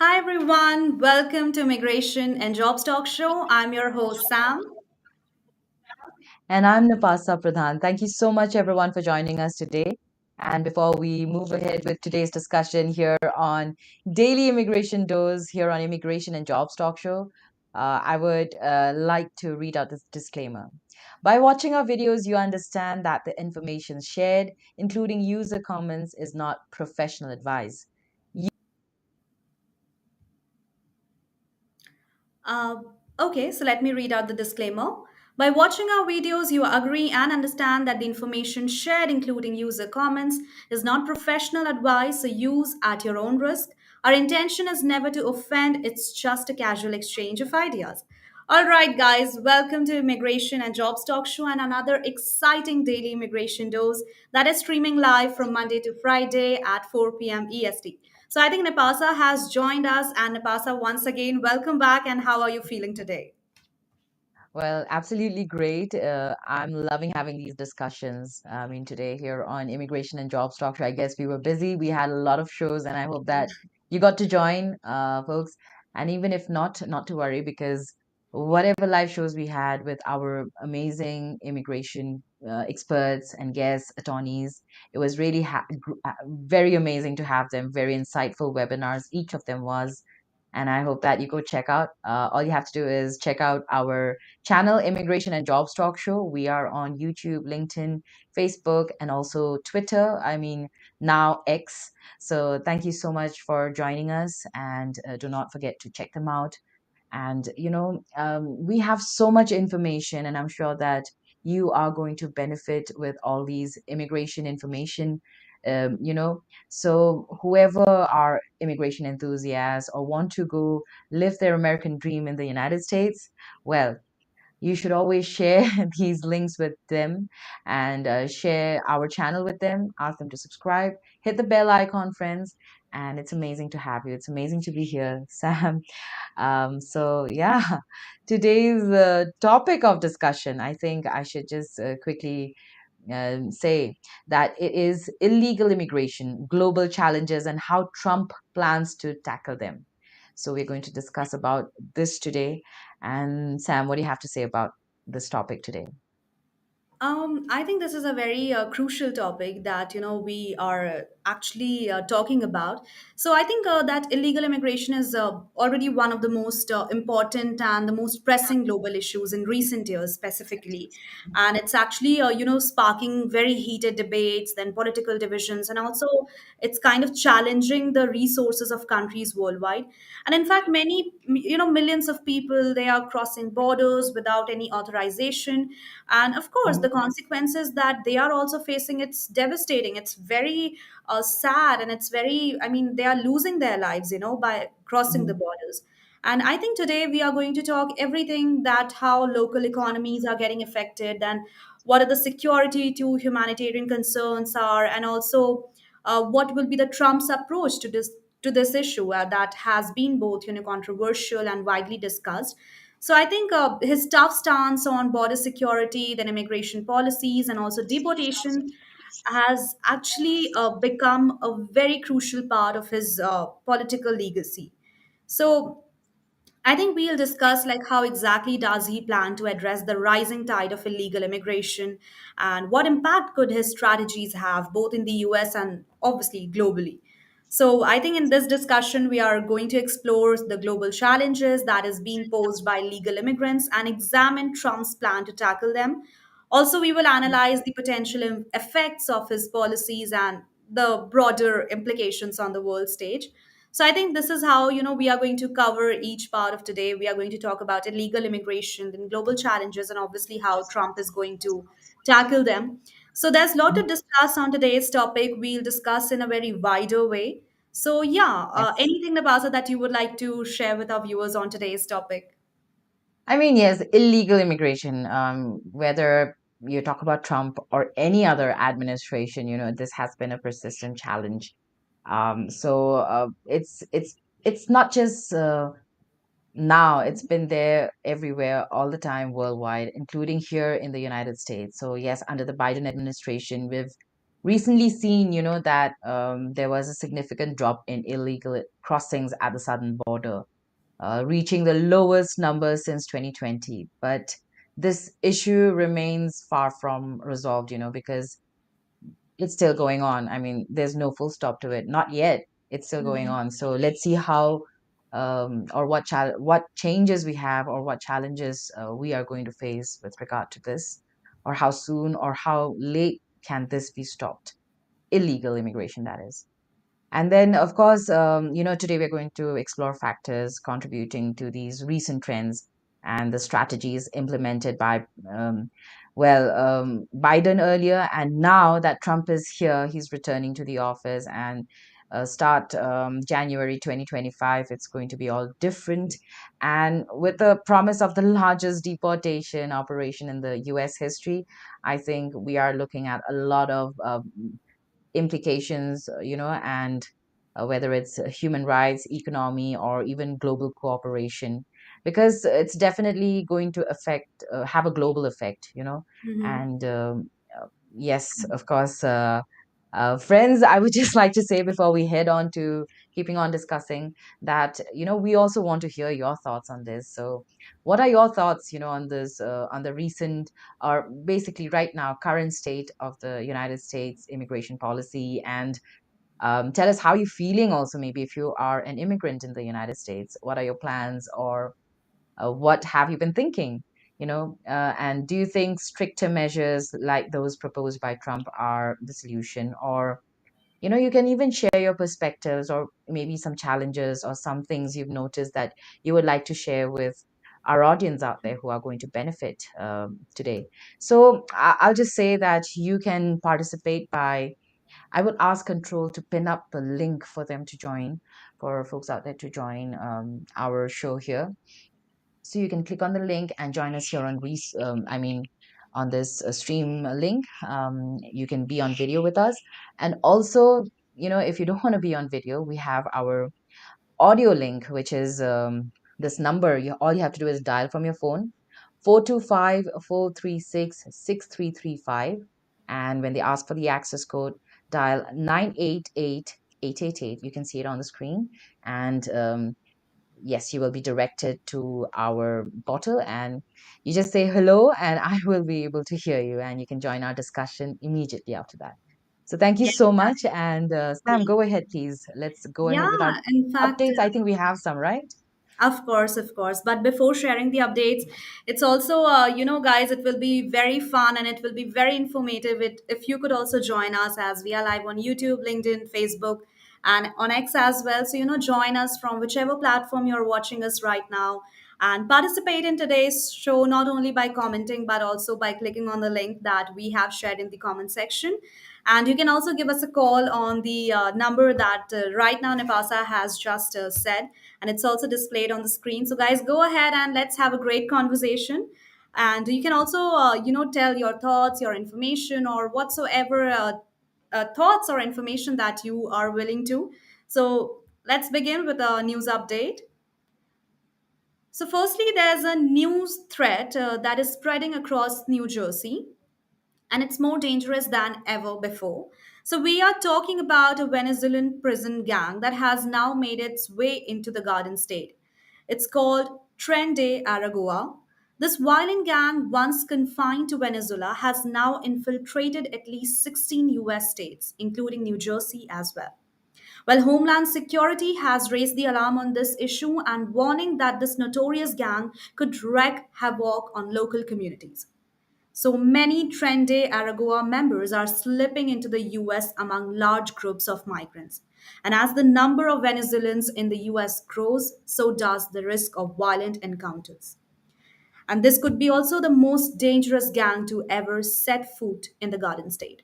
Hi everyone, welcome to Immigration and Jobs Talk Show. I'm your host Sam. And I'm Napasa Pradhan. Thank you so much, everyone, for joining us today. And before we move ahead with today's discussion here on Daily Immigration Dose, here on Immigration and Jobs Talk Show, I would like to read out this disclaimer. By watching our videos, you understand that the information shared, including user comments, is not professional advice. Uh, okay, so let me read out the disclaimer. By watching our videos, you agree and understand that the information shared, including user comments, is not professional advice or use at your own risk. Our intention is never to offend, it's just a casual exchange of ideas. All right, guys, welcome to Immigration and Jobs Talk Show and another exciting daily immigration dose that is streaming live from Monday to Friday at 4 p.m. EST. So I think Napasa has joined us, and Napasa, once again, welcome back. And how are you feeling today? Well, absolutely great. I'm loving having these discussions. I mean, today here on Immigration and Jobs Talk Show, I guess we were busy. We had a lot of shows, and I hope that you got to join, folks. And even if not, not to worry, because whatever live shows we had with our amazing immigration experts and guests, attorneys, it was really very amazing to have them. Very insightful webinars, each of them was. And I hope that you go check out. All you have to do is check out our channel, Immigration and Jobs Talk Show. We are on YouTube, LinkedIn, Facebook, and also Twitter. I mean, now X. So thank you so much for joining us. And do not forget to check them out. And, we have so much information, and I'm sure that you are going to benefit with all these immigration information. Um, you know, so whoever are immigration enthusiasts or want to go live their American dream in the United States, well, you should always share these links with them and share our channel with them. Ask them to subscribe, hit the bell icon, friends. And it's amazing to have you. It's amazing to be here, Sam. So, yeah, today's topic of discussion, I think I should just quickly say that it is illegal immigration, global challenges, and how Trump plans to tackle them. So, we're going to discuss about this today. And, Sam, what do you have to say about this topic today? I think this is a very crucial topic that we are actually talking about. So I think that illegal immigration is already one of the most important and the most pressing global issues in recent years, specifically, and it's actually sparking very heated debates, then political divisions, and also it's kind of challenging the resources of countries worldwide. And in fact, many millions of people they are crossing borders without any authorization, and of course the consequences that they are also facing, it's devastating, it's very sad, and it's very, I mean, they are losing their lives by crossing the Mhm. borders. And I think today we are going to talk everything that how local economies are getting affected, and what are the security to humanitarian concerns are, and also what will be the Trump's approach to this issue that has been both controversial and widely discussed. So I think his tough stance on border security, then immigration policies, and also deportation has actually become a very crucial part of his political legacy. So I think we'll discuss like how exactly does he plan to address the rising tide of illegal immigration, and what impact could his strategies have both in the US and obviously globally. So I think in this discussion we are going to explore the global challenges that is being posed by legal immigrants and examine Trump's plan to tackle them. Also, we will analyze the potential effects of his policies and the broader implications on the world stage. So I think this is how we are going to cover each part of today. We are going to talk about illegal immigration, then global challenges, and obviously how Trump is going to tackle them. So there's a lot to discuss on today's topic. We'll discuss in a very wider way. So yeah, Yes. anything Nabasa that you would like to share with our viewers on today's topic? I mean, yes, illegal immigration, whether you talk about Trump or any other administration, this has been a persistent challenge. It's not just now, it's been there everywhere, all the time, worldwide, including here in the United States. So yes, under the Biden administration, we've recently seen, that there was a significant drop in illegal crossings at the southern border, reaching the lowest numbers since 2020. But this issue remains far from resolved, because it's still going on. I mean, there's no full stop to it. Not yet. It's still going Mhm. on. So let's see how or what changes we have, or what challenges we are going to face with regard to this, or how soon or how late can this be stopped? Illegal immigration, that is. And then, of course, today we're going to explore factors contributing to these recent trends and the strategies implemented by, Biden earlier. And now that Trump is here, he's returning to the office. And start January 2025, it's going to be all different. And with the promise of the largest deportation operation in the US history, I think we are looking at a lot of implications, and whether it's human rights, economy, or even global cooperation, because it's definitely going to have a global effect, Mhm. and yes, of course. Friends, I would just like to say before we head on to keeping on discussing that, we also want to hear your thoughts on this. So, what are your thoughts, on this, on the recent, or basically right now, current state of the United States immigration policy? And tell us how you're feeling also, maybe if you are an immigrant in the United States, what are your plans, or what have you been thinking? And do you think stricter measures like those proposed by Trump are the solution? Or, you can even share your perspectives, or maybe some challenges or some things you've noticed that you would like to share with our audience out there who are going to benefit today. So I'll just say that you can participate by, I would ask Control to pin up the link for them to join, for folks out there to join our show here. So you can click on the link and join us here on on this stream link. You can be on video with us, and also, if you don't want to be on video, we have our audio link, which is this number. All you have to do is dial from your phone, 425-436-6335, and when they ask for the access code, dial 988-888. You can see it on the screen, and yes, you will be directed to our bottle, and you just say hello, and I will be able to hear you, and you can join our discussion immediately after that. So thank you Yes, so much. And Sam, go ahead, please. Let's go yeah, ahead with our in fact, updates. I think we have some, right? of course, of course. But before sharing the updates, it's also, guys, it will be very fun and it will be very informative if you could also join us, as we are live on YouTube, LinkedIn, Facebook, and on X as well. So, join us from whichever platform you're watching us right now, and participate in today's show not only by commenting but also by clicking on the link that we have shared in the comment section. And you can also give us a call on the number that right now Napasa has just said, and it's also displayed on the screen. So, guys, go ahead and let's have a great conversation. And you can also, tell your thoughts, your information, or whatsoever thoughts or information that you are willing to. So, let's begin with a news update. So, firstly, there's a news threat that is spreading across New Jersey, and it's more dangerous than ever before. So, we are talking about a Venezuelan prison gang that has now made its way into the Garden State. It's called Tren de Aragua. This violent gang, once confined to Venezuela, has now infiltrated at least 16 US states, including New Jersey as well. Well, Homeland Security has raised the alarm on this issue and warning that this notorious gang could wreak havoc on local communities. So many Trende Aragua members are slipping into the US among large groups of migrants. And as the number of Venezuelans in the US grows, so does the risk of violent encounters. And this could be also the most dangerous gang to ever set foot in the Garden State.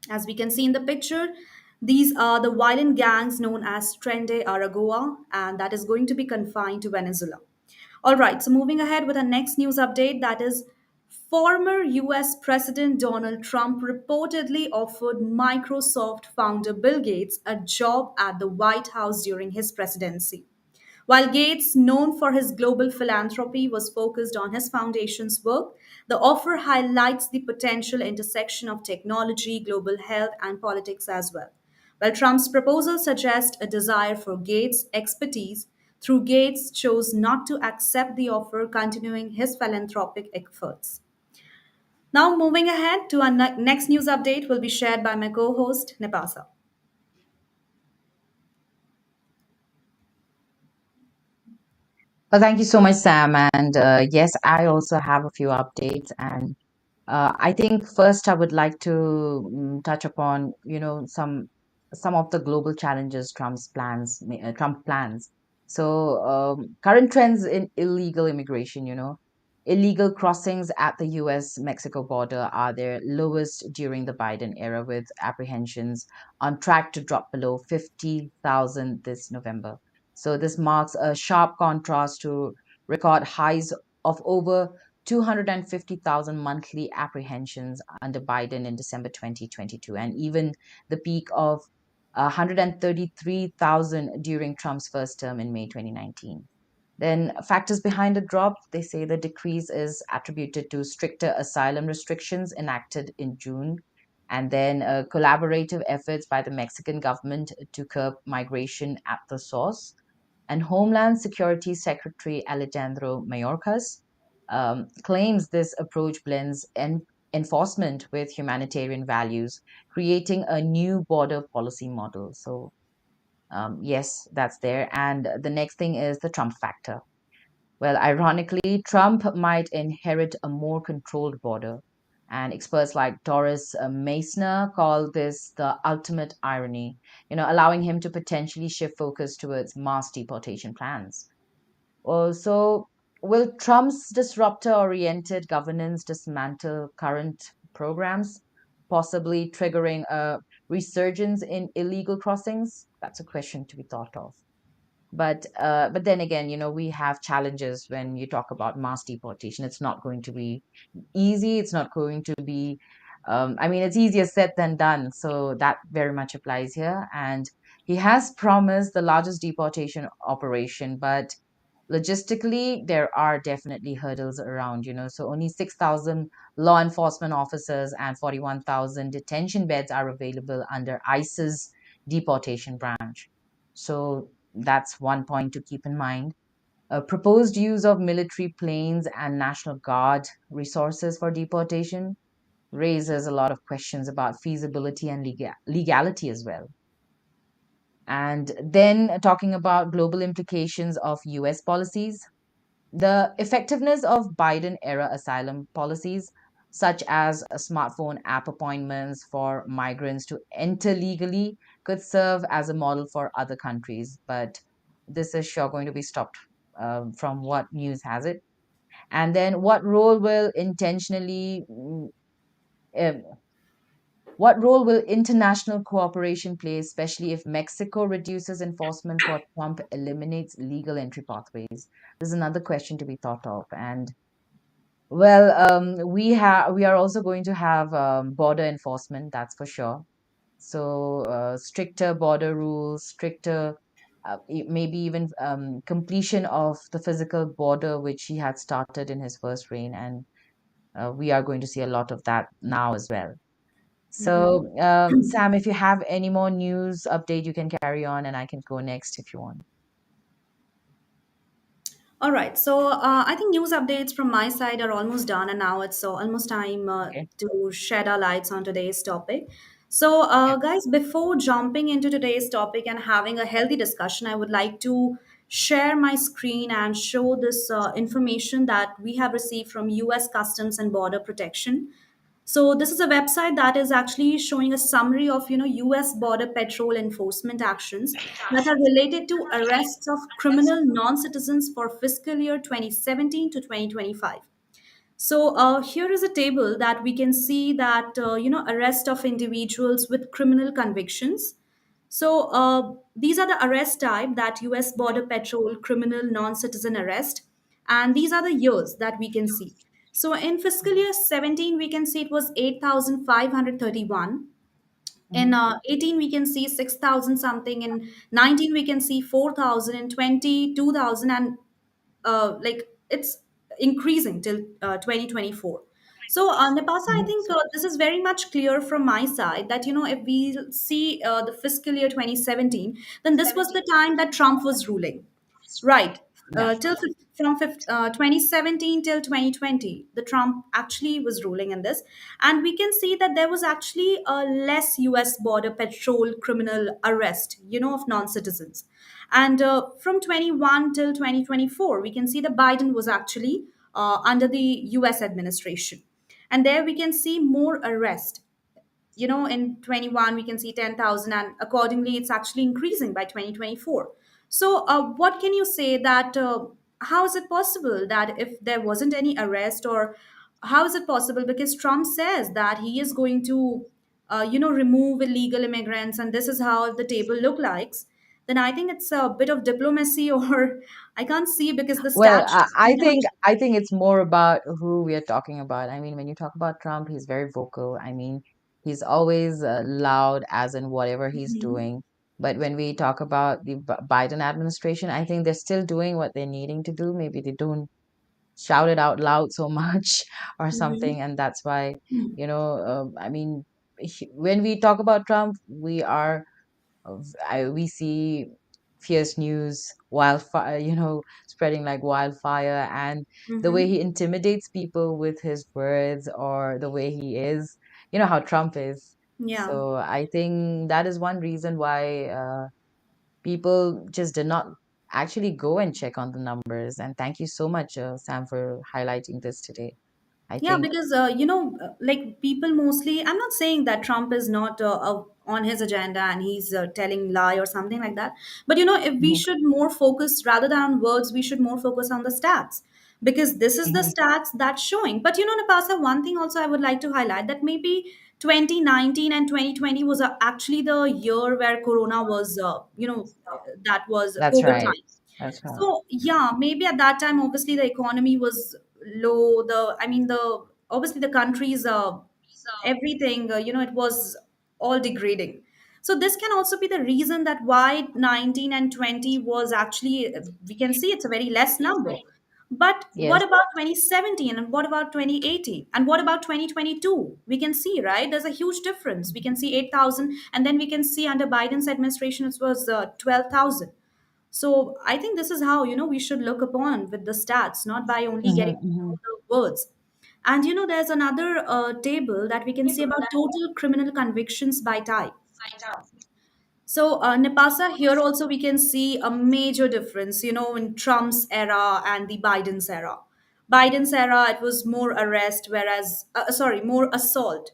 As we can see in the picture, these are the violent gangs known as Trende Aragua, and that is going to be confined to Venezuela. All right, so moving ahead with our next news update, that is former US President Donald Trump reportedly offered Microsoft founder Bill Gates a job at the White House during his presidency. While Gates, known for his global philanthropy, was focused on his foundation's work, the offer highlights the potential intersection of technology, global health, and politics as well. While Trump's proposal suggests a desire for Gates' expertise, through Gates chose not to accept the offer, continuing his philanthropic efforts. Now, moving ahead to our next news update will be shared by my co-host Nepasa. Well, thank you so much, Sam. And yes, I also have a few updates. And I think first I would like to touch upon, some of the global challenges Trump plans. So current trends in illegal immigration, illegal crossings at the U.S. Mexico border are their lowest during the Biden era, with apprehensions on track to drop below 50,000 this November. So this marks a sharp contrast to record highs of over 250,000 monthly apprehensions under Biden in December 2022, and even the peak of 133,000 during Trump's first term in May 2019. Then, factors behind the drop, they say the decrease is attributed to stricter asylum restrictions enacted in June, and then collaborative efforts by the Mexican government to curb migration at the source. And Homeland Security Secretary Alejandro Mayorkas claims this approach blends enforcement with humanitarian values, creating a new border policy model. So, yes, that's there. And the next thing is the Trump factor. Well, ironically, Trump might inherit a more controlled border. And experts like Doris Meissner call this the ultimate irony, allowing him to potentially shift focus towards mass deportation plans. So, will Trump's disruptor oriented governance dismantle current programs, possibly triggering a resurgence in illegal crossings? That's a question to be thought of. But then again, we have challenges when you talk about mass deportation. It's not going to be easy. It's not going to be. I mean, it's easier said than done. So that very much applies here. And he has promised the largest deportation operation, but logistically, there are definitely hurdles around. So only 6,000 law enforcement officers and 41,000 detention beds are available under ICE's deportation branch. So that's one point to keep in mind. A proposed use of military planes and National Guard resources for deportation raises a lot of questions about feasibility and legality as well. And then talking about global implications of US policies, the effectiveness of Biden era asylum policies, such as smartphone app appointments for migrants to enter legally, could serve as a model for other countries. But this is sure going to be stopped from what news has it. And then um, what role will international cooperation play, especially if Mexico reduces enforcement while Trump eliminates legal entry pathways? This is another question to be thought of. And well, we are also going to have border enforcement, that's for sure. So stricter border rules, stricter maybe even completion of the physical border, which he had started in his first reign, and we are going to see a lot of that now as well. Mhm. So, Sam, if you have any more news update, you can carry on, and I can go next if you want. All right. So I think news updates from my side are almost done, and now it's almost time Okay. to shed our lights on today's topic. So, Yeah. guys, before jumping into today's topic and having a healthy discussion, I would like to share my screen and show this information that we have received from US Customs and Border Protection. So this is a website that is actually showing a summary of US border patrol enforcement actions that are related to arrests of criminal non-citizens for fiscal year 2017 to 2025. So here is a table that we can see that arrest of individuals with criminal convictions. So these are the arrest type that U.S. Border Patrol criminal non-citizen arrest, and these are the years that we can see. So in fiscal year 17, we can see it was 8,531. In Mhm. 18 we can see 6,000 something, in 19 we can see 4,000, in 20 2,000, and like it's increasing till 2024. So Napasa, I Mhm. think this is very much clear from my side that, if we see the fiscal year 2017, then this was the time that Trump was ruling. Right. Yeah. From 2017 till 2020, the Trump actually was ruling in this. And we can see that there was actually a less US border patrol criminal arrest, of non citizens. And from 21 till 2024, we can see that Biden was actually under the US administration. And there we can see more arrest. In 21 we can see 10,000, and accordingly it's actually increasing by 2024. So what can you say that how is it possible that if there wasn't any arrest, or how is it possible, because Trump says that he is going to remove illegal immigrants, and this is how the table look likes, then I think it's a bit of diplomacy, or I can't see, because the Well, stats I never. think it's more about who we are talking about. I mean, when you talk about Trump, he's very vocal. I mean, he's always loud, as in whatever he's Mhm. doing. But when we talk about the Biden administration, I think they're still doing what they're needing to do. Maybe they don't shout it out loud so much or Mhm. something, and that's why, I mean, when we talk about Trump, we see fierce news, wildfire, spreading like wildfire, and the way he Mhm. intimidates people with his words or the way he is, how Trump is. Yeah. So I think that is one reason why people just did not actually go and check on the numbers. And thank you so much, Sam, for highlighting this today. I Yeah, think. because like people mostly. I'm not saying that Trump is not on his agenda and he's telling lie or something like that. But if we Mhm, should more focus rather than on words, we should more focus on the stats, because this is the mhm, stats that's showing. But Napasa, one thing also I would like to highlight, that maybe 2019 and 2020 was actually the year where Corona was, that was that's COVID right. time. That's right. So yeah, maybe at that time, obviously the economy was low. I mean, the obviously the country's everything, it was all degrading. So this can also be the reason that why 19 and 20 was actually, we can see it's a very less number. But what Yes. about 2017, and what about 2018, and what about 2022? We can see, right? There's a huge difference. We can see 8,000, and then we can see under Biden's administration it was 12,000. So I think this is how we should look upon with the stats, not by only Hmm. getting to Hmm. know the words. And there's another table that we can see about total criminal convictions by type. So, Nipasa, here also we can see a major difference, in Trump's era and the Biden's era. Biden's era, it was more arrest, whereas, sorry, more assault.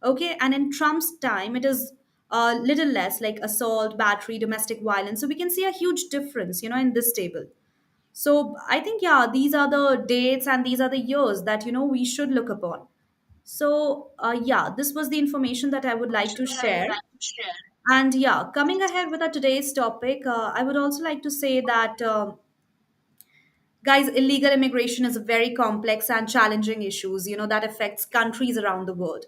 Okay. And in Trump's time, it is a little less, like assault, battery, domestic violence. So we can see a huge difference, in this table. So I think, yeah, these are the dates and these are the years that, we should look upon. So, yeah, this was the information that I would like to share. And yeah, coming ahead with our today's topic, I would also like to say that, guys, illegal immigration is a very complex and challenging issues, that affects countries around the world,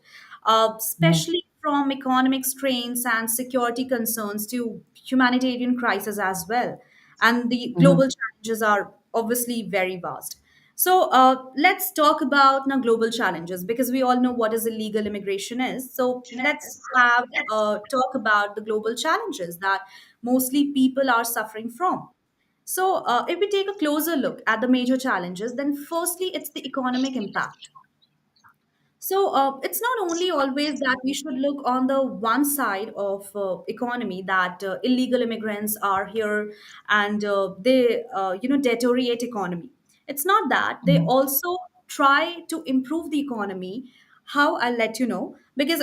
Hmm. especially from economic strains and security concerns to humanitarian crisis as well. And the Hmm. global challenges are obviously very vast. So let's talk about now global challenges, because we all know what is illegal immigration is. So let's have a talk about the global challenges that mostly people are suffering from. So, if we take a closer look at the major challenges, then firstly, it's the economic impact. So it's not only always that we should look on the one side of economy, that illegal immigrants are here and they deteriorate economy. It's not that they Hmm. also try to improve the economy. How, I'll let you know, because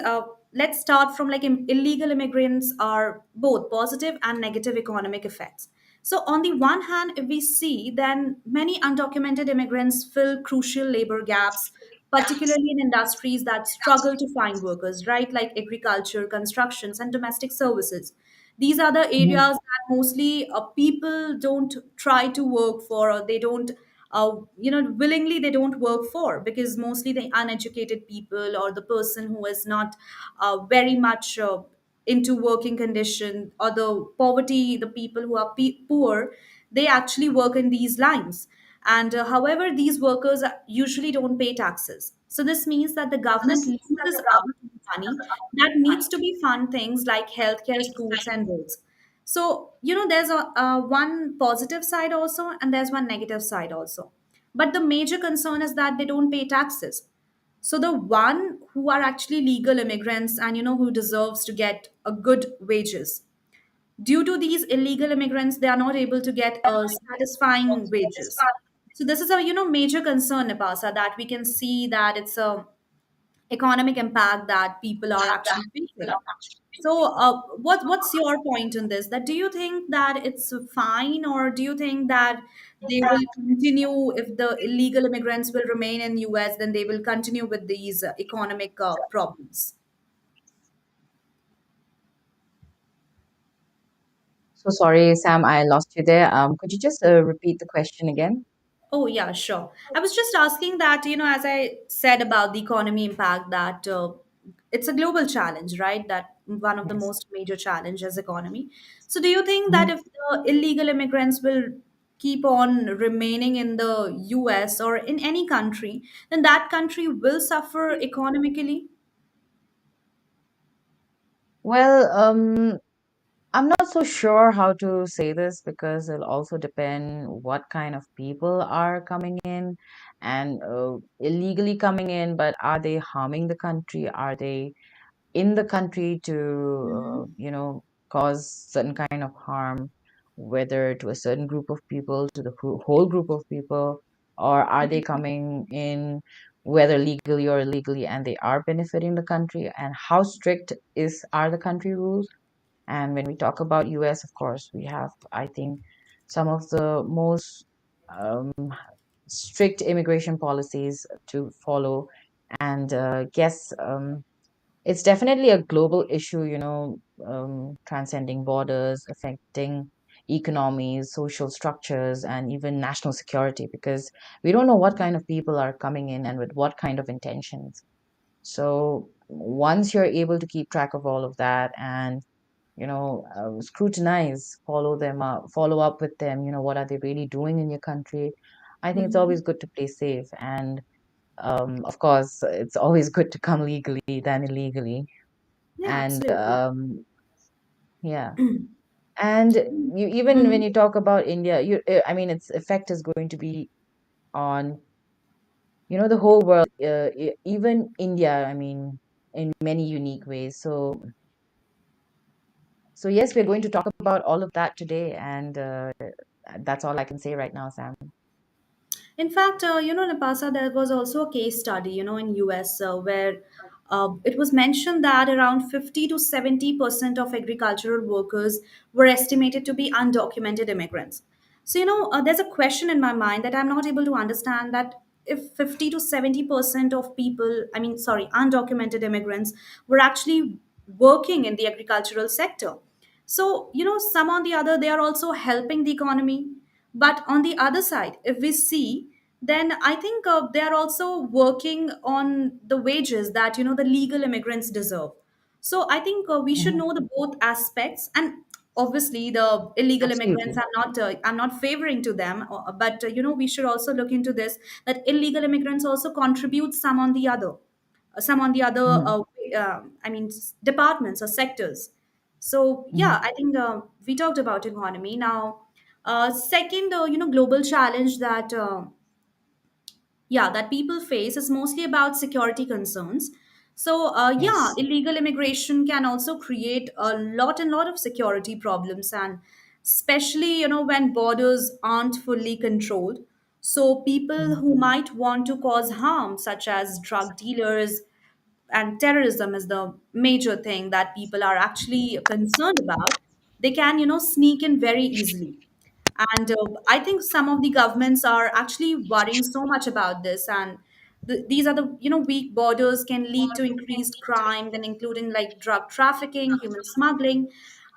let's start from like illegal immigrants are both positive and negative economic effects. So on the one hand, if we see, then many undocumented immigrants fill crucial labor gaps, particularly in industries that struggle to find workers, right? Like agriculture, constructions, and domestic services. These are the Hmm. areas that mostly people don't try to work for, or they don't, willingly they don't work for, because mostly the uneducated people or the person who is not very much. into working condition, or the poverty, the people who are poor, they actually work in these lines. And however, these workers usually don't pay taxes. So this means that the government loses out on money that needs to be fund things like healthcare, schools, and roads. So, there's one positive side also, and there's one negative side also. But the major concern is that they don't pay taxes. So the one who are actually legal immigrants, and who deserves to get a good wages, due to these illegal immigrants, they are not able to get satisfying wages. So this is a major concern, Napasa, that we can see that it's a economic impact that people are actually facing. So, what's your point on this? That do you think that it's fine, or do you think that they will continue, if the illegal immigrants will remain in US, then they will continue with these economic problems? So sorry, Sam, I lost you there. Could you just repeat the question again? Oh, yeah, sure. I was just asking that, as I said about the economy impact, that it's a global challenge, right? That one of the Yes. most major challenges economy. So do you think that Mhm. if the illegal immigrants will keep on remaining in the US or in any country, then that country will suffer economically? Well, I'm not so sure how to say this because it'll also depend what kind of people are coming in and illegally coming in, but are they harming the country? Are they in the country to, Hmm. cause certain kind of harm, whether to a certain group of people, to the whole group of people, or are they coming in, whether legally or illegally, and they are benefiting the country? And how strict are the country rules? And when we talk about US, of course, we have, I think, some of the most um, strict immigration policies to follow. And yes, it's definitely a global issue, transcending borders, affecting economies, social structures, and even national security, because we don't know what kind of people are coming in and with what kind of intentions. So once you're able to keep track of all of that and scrutinize, follow up with them, what are they really doing in your country? I think it's Hmm. always good to play safe. And of course, it's always good to come legally than illegally. Yeah, And absolutely. yeah. And you, even when Mhm. you talk about India, I mean, its effect is going to be on, the whole world, even India, I mean, in many unique ways. So yes, we're going to talk about all of that today, and that's all I can say right now, Sam. In fact, Napasa, there was also a case study, in US where it was mentioned that around 50 to 70% of agricultural workers were estimated to be undocumented immigrants. So, there's a question in my mind that I'm not able to understand, that if 50 to 70% of people, I mean, sorry, undocumented immigrants were actually working in the agricultural sector. So, some on the other, they are also helping the economy. But on the other side, if we see, then I think they are also working on the wages that, the legal immigrants deserve. So I think we should Mhm. know the both aspects. And obviously the illegal immigrants, Absolutely. I'm not favoring to them, but we should also look into this, that illegal immigrants also contribute some on the other Mhm. I mean departments or sectors. So yeah, Mhm. I think we talked about economy now. Second, global challenge that people face is mostly about security concerns. So yeah, Yes. illegal immigration can also create a lot and lot of security problems, and especially when borders aren't fully controlled. So people Mhm. who might want to cause harm, such as drug dealers, and terrorism is the major thing that people are actually concerned about, they can sneak in very easily. And I think some of the governments are actually worrying so much about this. And these are the weak borders can lead to increased crime, then including like drug trafficking, human smuggling,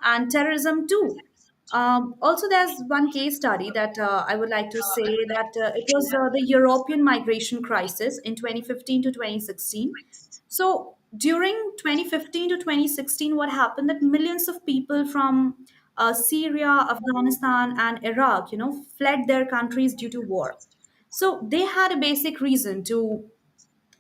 and terrorism too. Also, there's one case study that I would like to say, that it was the European migration crisis in 2015 to 2016. So during 2015 to 2016, what happened that millions of people from Syria, Afghanistan, and Iraq, fled their countries due to war. So they had a basic reason to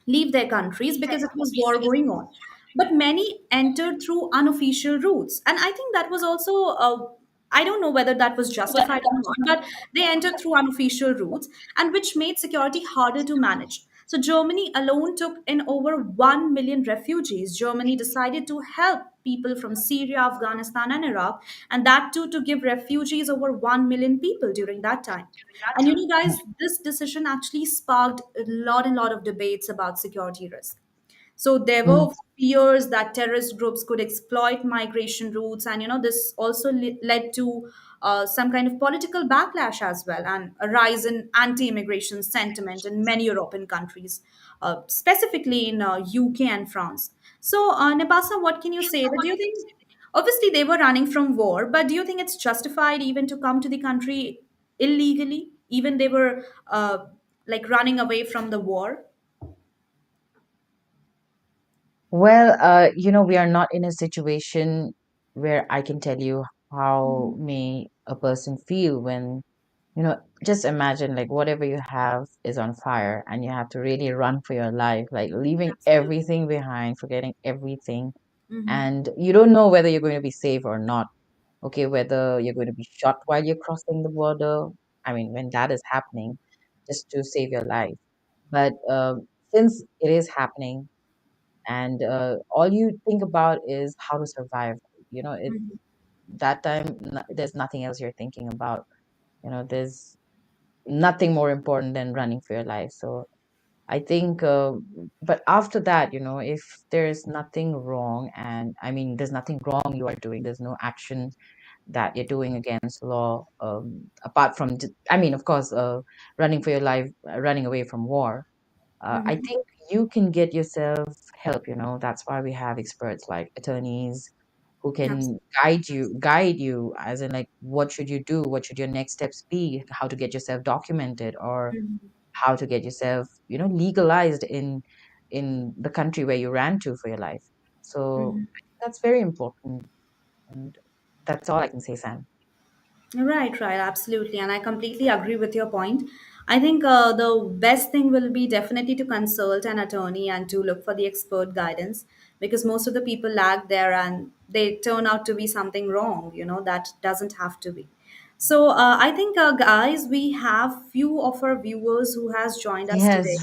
leave their countries because it was war going on. But many entered through unofficial routes. And I think that was also, I don't know whether that was justified or not, but they entered through unofficial routes, and which made security harder to manage. So Germany alone took in over 1 million refugees. Germany decided to help people from Syria, Afghanistan, and Iraq, and that too to give refugees over 1 million people during that time. And guys, this decision actually sparked a lot and lot of debates about security risk. So there Mm. were fears that terrorist groups could exploit migration routes, and this also led to some kind of political backlash as well, and a rise in anti-immigration sentiment in many European countries, specifically in UK and France. So, Nepasa, what can you say? That do you think? Obviously, they were running from war, but do you think it's justified even to come to the country illegally? Even they were like running away from the war. Well, we are not in a situation where I can tell you how Mhm. may a person feel when, just imagine like whatever you have is on fire and you have to really run for your life, like leaving Absolutely. everything behind, forgetting everything, Mm-hmm. and you don't know whether you're going to be safe or not. Okay, whether you're going to be shot while you're crossing the border. I mean, when that is happening, just to save your life. But since it is happening, and all you think about is how to survive, it Mm-hmm. that time there's nothing else you're thinking about. There's nothing more important than running for your life. So I think, but after that, if there's nothing wrong, and I mean, there's nothing wrong you are doing, there's no action that you're doing against law, apart from, I mean, of course, running for your life, running away from war. I Mm-hmm. think you can get yourself help. That's why we have experts like attorneys who can guide you, as in like, what should you do? What should your next steps be? How to get yourself documented, or Absolutely. how to get yourself, legalized in the country where you ran to for your life. So Mm-hmm. I think that's very important, and that's all I can say, Sam. Right, right, absolutely. And I completely agree with your point. I think the best thing will be definitely to consult an attorney and to look for the expert guidance, because most of the people lag there and they turn out to be something wrong, that doesn't have to be. So I think, guys, we have few of our viewers who has joined us Yes, today.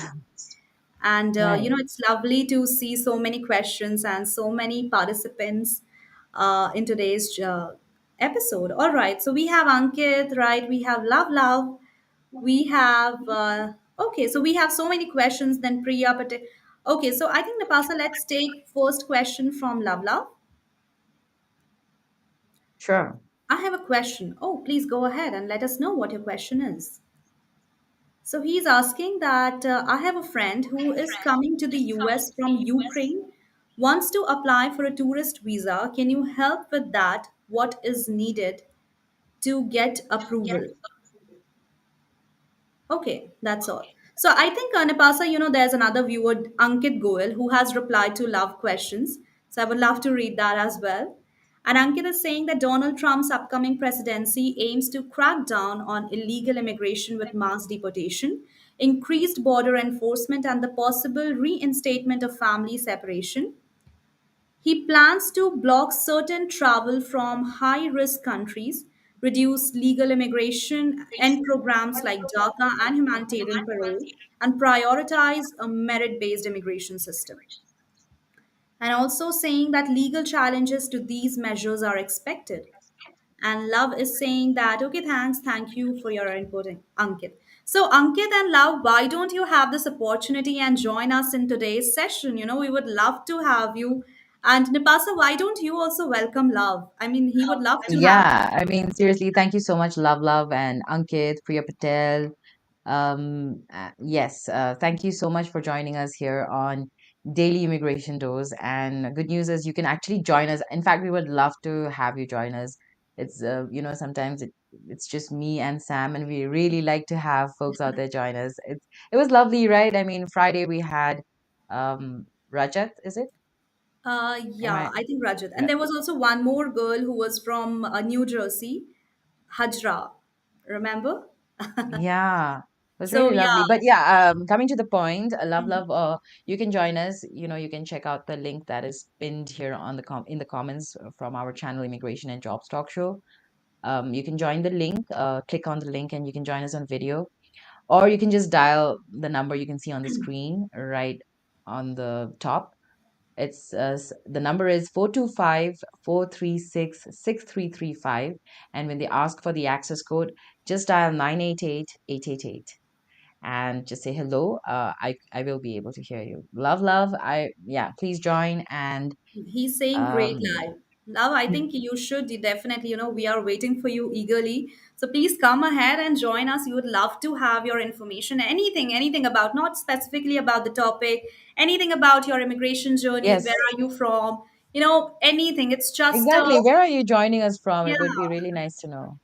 And right. it's lovely to see so many questions and so many participants in today's episode. All right, so we have Ankit, right? We have Love, we have okay, so we have so many questions. Then Priya, but okay, so I think Napasa, let's take first question from Love. Sure. I have a question. Oh, please go ahead and let us know what your question is. So he's asking that I have a friend who is coming to the US from Ukraine, wants to apply for a tourist visa. Can you help with that? What is needed to get approval? Okay, that's all. So I think Anapasa, there's another viewer, Ankit Goel, who has replied to love questions. So I would love to read that as well. And Ankit is saying that Donald Trump's upcoming presidency aims to crack down on illegal immigration with mass deportation, increased border enforcement, and the possible reinstatement of family separation. He plans to block certain travel from high risk countries, reduce legal immigration, end programs like DACA and humanitarian parole, and prioritize a merit based immigration system. And also saying that legal challenges to these measures are expected. And Love is saying that, okay, thank you for your input, Ankit. So, Ankit and Love, why don't you have this opportunity and join us in today's session? We would love to have you. And Nipasa, why don't you also welcome Love? I mean, he would love to have. Yeah, I mean, seriously, thank you so much, Love, and Ankit, Priya Patel. Yes, thank you so much for joining us here on Daily Immigration Doors. And good news is you can actually join us. In fact, we would love to have you join us. It's, sometimes it's just me and Sam, and we really like to have folks out there join us. It was lovely, right? I mean, Friday we had Rajat, is it? Am Yeah, I? I think Rajat. Uh, And there was also one more girl who was from New Jersey, Hajra. Remember? Yeah, it was So really yeah. lovely. But yeah, coming to the point, love, Mhm. love. You can join us. You can check out the link that is pinned here on the in the comments from our channel, Immigration and Jobs Talk Show. You can join the link. Click on the link, and you can join us on video, or you can just dial the number you can see on the screen right on the top. The number is 425-436-6335, and when they ask for the access code, just dial 988-888 and just say hello. I will be able to hear you. Love, love. I Yeah, please join. And He's saying great um live. Love, I think you should definitely, we are waiting for you eagerly. So please come ahead and join us. We would love to have your information, anything about, not specifically about the topic, anything about your immigration journey, where yes, are you from, anything. It's just, exactly. Where are you joining us from? yeah. It would be really nice to know.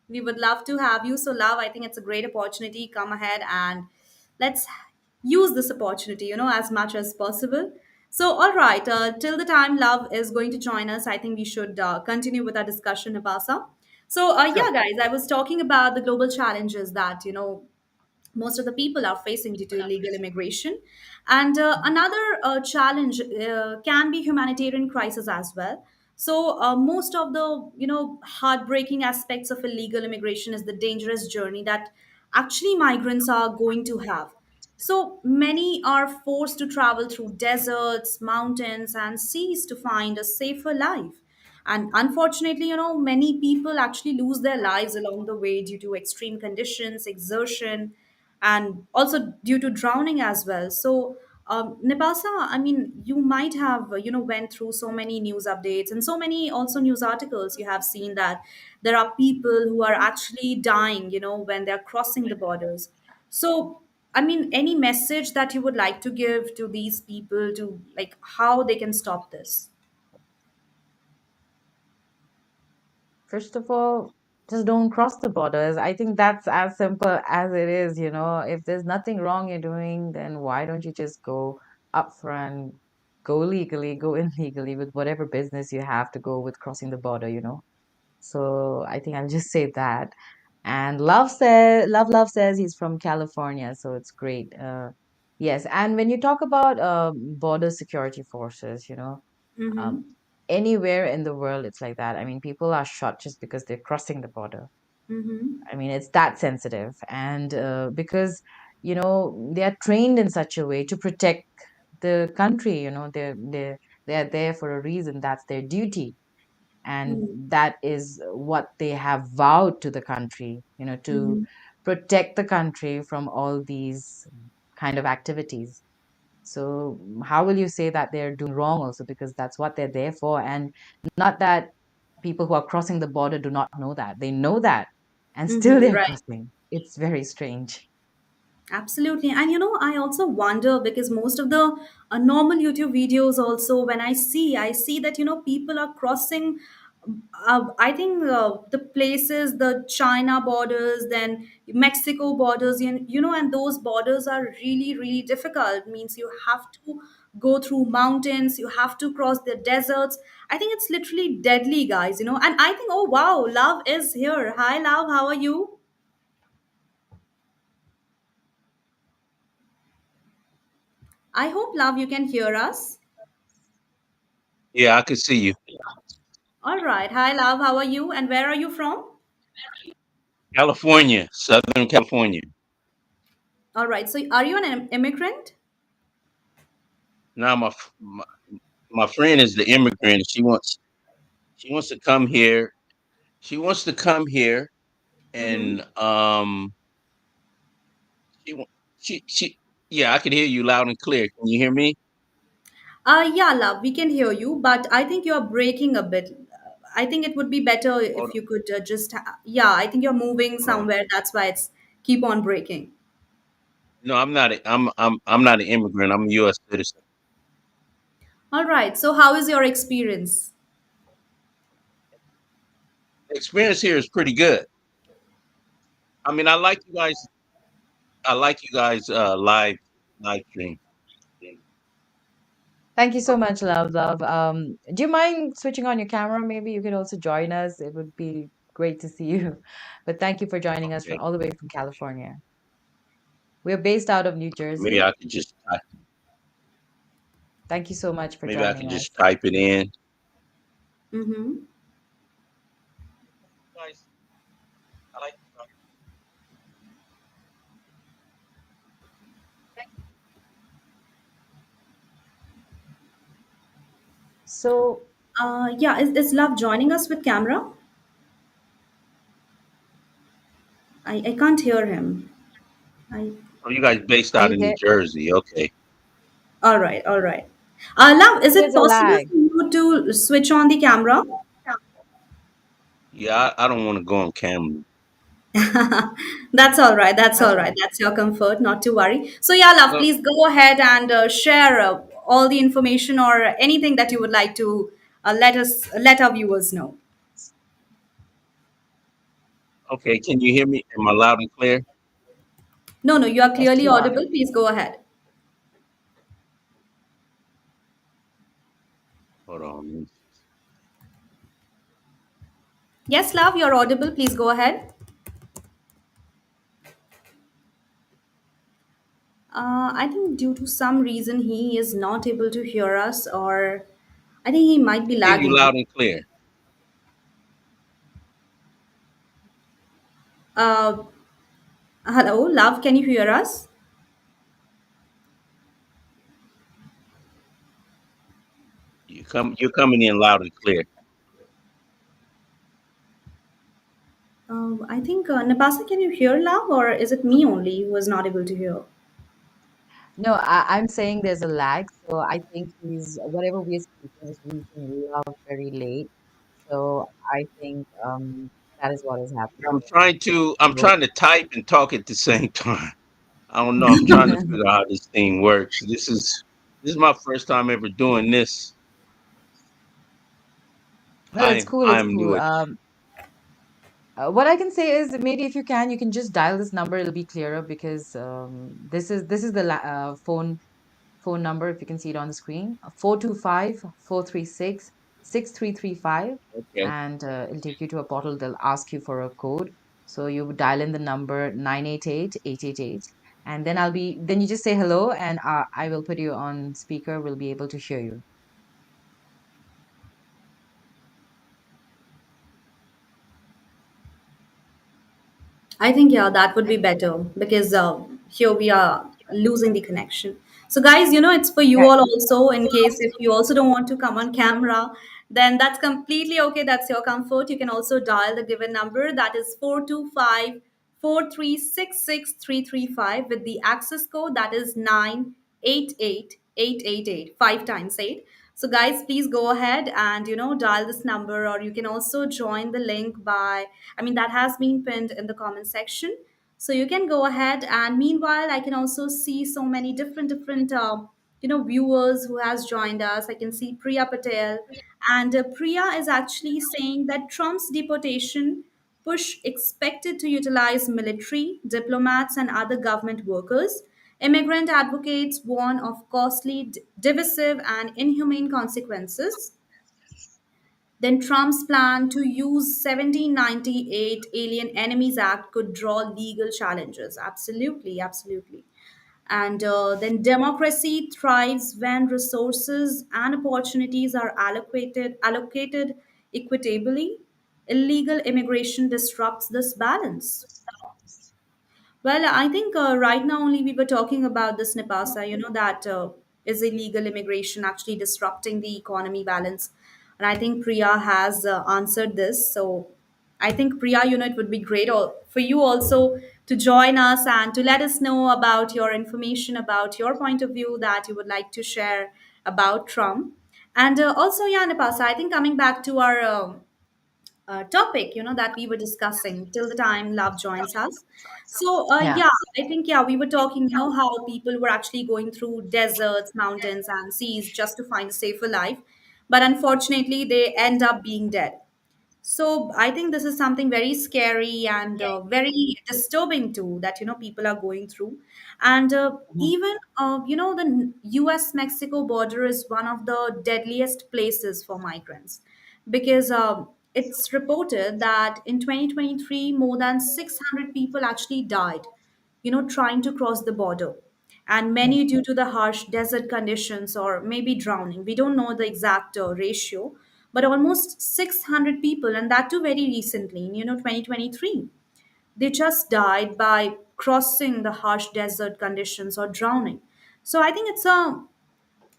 We would love to have you. So, love, I think it's a great opportunity. Come ahead and let's use this opportunity, as much as possible. So, all right, till the time love is going to join us, I think we should continue with our discussion, Abasa. So, yeah, Sure. guys, I was talking about the global challenges that, most of the people are facing due to illegal immigration. And another challenge can be humanitarian crisis as well. So most of the heartbreaking aspects of illegal immigration is the dangerous journey that actually migrants are going to have. So many are forced to travel through deserts, mountains, and seas to find a safer life. And unfortunately, many people actually lose their lives along the way due to extreme conditions, exertion, and also due to drowning as well. So, Nipasa, I mean, you might have, went through so many news updates and so many also news articles. You have seen that there are people who are actually dying, when they're crossing the borders. So, I mean, any message that you would like to give to these people to like how they can stop this? First of all, just don't cross the borders. I think that's as simple as it is, If there's nothing wrong you're doing, then why don't you just go up front, go legally, go in legally with whatever business you have to go with crossing the border. So I think I'll just say that. And Love says he's from California, so it's great. Yes, and when you talk about border security forces, um, Mm-hmm. anywhere in the world, it's like that. I mean, people are shot just because they're crossing the border. Mm-hmm. I mean, it's that sensitive, and because they are trained in such a way to protect the country. They're there for a reason. That's their duty, and that is what they have vowed to the country. To Mm-hmm. protect the country from all these kind of activities. So how will you say that they're doing wrong also? Because that's what they're there for. And not that people who are crossing the border do not know that. They know that. And still Mm-hmm. they're Right. crossing. It's very strange. Absolutely. And I also wonder because most of the normal YouTube videos also, when I see that, people are crossing, I think the places, the China borders, then Mexico borders, and those borders are really, really difficult. Means you have to go through mountains, you have to cross the deserts. I think it's literally deadly, guys, and I think, oh, wow, Love is here. Hi, Love. How are you? I hope, Love, you can hear us. Yeah, I could see you. All right. Hi, love. How are you? And where are you from? California, Southern California. All right. So, are you an immigrant? Now my friend is the immigrant. She wants to come here. She wants to come here, Mm-hmm. and she wa- she yeah, I can hear you loud and clear. Can you hear me? Yeah, love. We can hear you, but I think you're breaking a bit. I think it would be better Hold if on, you could yeah, I think you're moving hold on. somewhere. That's why it's keep on breaking. No, I'm not. I'm not an immigrant. I'm a U.S. citizen. All right. So, how is your experience? The experience here is pretty good. I mean, I like you guys. I like you guys live stream. Thank you so much, love, love. Do you mind switching on your camera? Maybe you could also join us. It would be great to see you. But thank you for joining us from Okay. all the way from California. We're based out of New Maybe Jersey. I could just Thank you so much for maybe I could joining us. just type it in. Mm-hmm. Nice. I like. So, Yeah, is Love joining us with camera? I can't hear him. I Oh, you guys based are out you of New there? Jersey? Okay. All right, all right. Love, is it There's a possible lag. for you to switch on the camera? Yeah, I don't want to go on camera. That's all right. That's That's all all right. right. That's your comfort, not to worry. So, yeah, Love, Well, please go ahead and share all the information or anything that you would like to let our viewers know. okay. Can you hear me? Am I loud and clear? No, no, you are That's clearly too loud. audible. Please go ahead. Hold on. Yes, Love, you're audible. Please go ahead. I think due to some reason he is not able to hear us, or I think he might be I hear you lagging. loud and clear. Uh, Hello, Love, can you hear us? You're coming in loud and clear. I think Nabasa, can you hear Love, or is it me only who is not able to hear? No, I'm saying there's a lag. So I think he's whatever we're speaking is reaching love very late. So I think that is what is happening. I'm So trying to type and talk at the same time. I don't know. I'm trying to figure out how this thing works. This is my first time ever doing this. no, it's cool. It's I'm new cool. at What I can say is that maybe if you can, you can just dial this number. It'll be clearer because this is the phone number. If you can see it on the screen, 425-436-6335, okay. and it'll take you to a portal. They'll ask you for a code. So you would dial in the number 988-888, and then you just say hello, and I will put you on speaker. We'll be able to hear you. I think, yeah, that would be better because here we are losing the connection. So, guys, it's for you Yeah. all also. In case if you also don't want to come on camera, then that's completely okay. That's your comfort. You can also dial the given number, that is 425-436-6335, with the access code, that is 988-888, 5 times 8. So, guys, please go ahead and dial this number, or you can also join the link by, I mean, that has been pinned in the comment section. So you can go ahead, and meanwhile, I can also see so many different viewers who has joined us. I can see Priya Patel, and Priya is actually saying that Trump's deportation push expected to utilize military, diplomats, and other government workers. Immigrant advocates warn of costly, divisive, and inhumane consequences. Then Trump's plan to use 1798 Alien Enemies Act could draw legal challenges. Absolutely, absolutely. And then democracy thrives when resources and opportunities are allocated equitably. Illegal immigration disrupts this balance. Well, I think right now only we were talking about this Nipasa, that is illegal immigration actually disrupting the economy balance. And I think Priya has answered this. So I think, Priya, it would be great for you also to join us and to let us know about your information, about your point of view that you would like to share about Trump. And also, yeah, Nipasa, I think coming back to our topic that we were discussing till the time Love joins us. So Yeah. yeah, I think, yeah, we were talking how people were actually going through deserts, mountains, and seas just to find a safer life, but unfortunately they end up being dead. So I think this is something very scary and very disturbing too that people are going through, and Mhm. even the U.S. Mexico border is one of the deadliest places for migrants because it's reported that in 2023 more than 600 people actually died, trying to cross the border, and Right. many due to the harsh desert conditions or maybe drowning. We don't know the exact ratio, but almost 600 people, and that too very recently, in 2023, they just died by crossing the harsh desert conditions or drowning. So I think it's a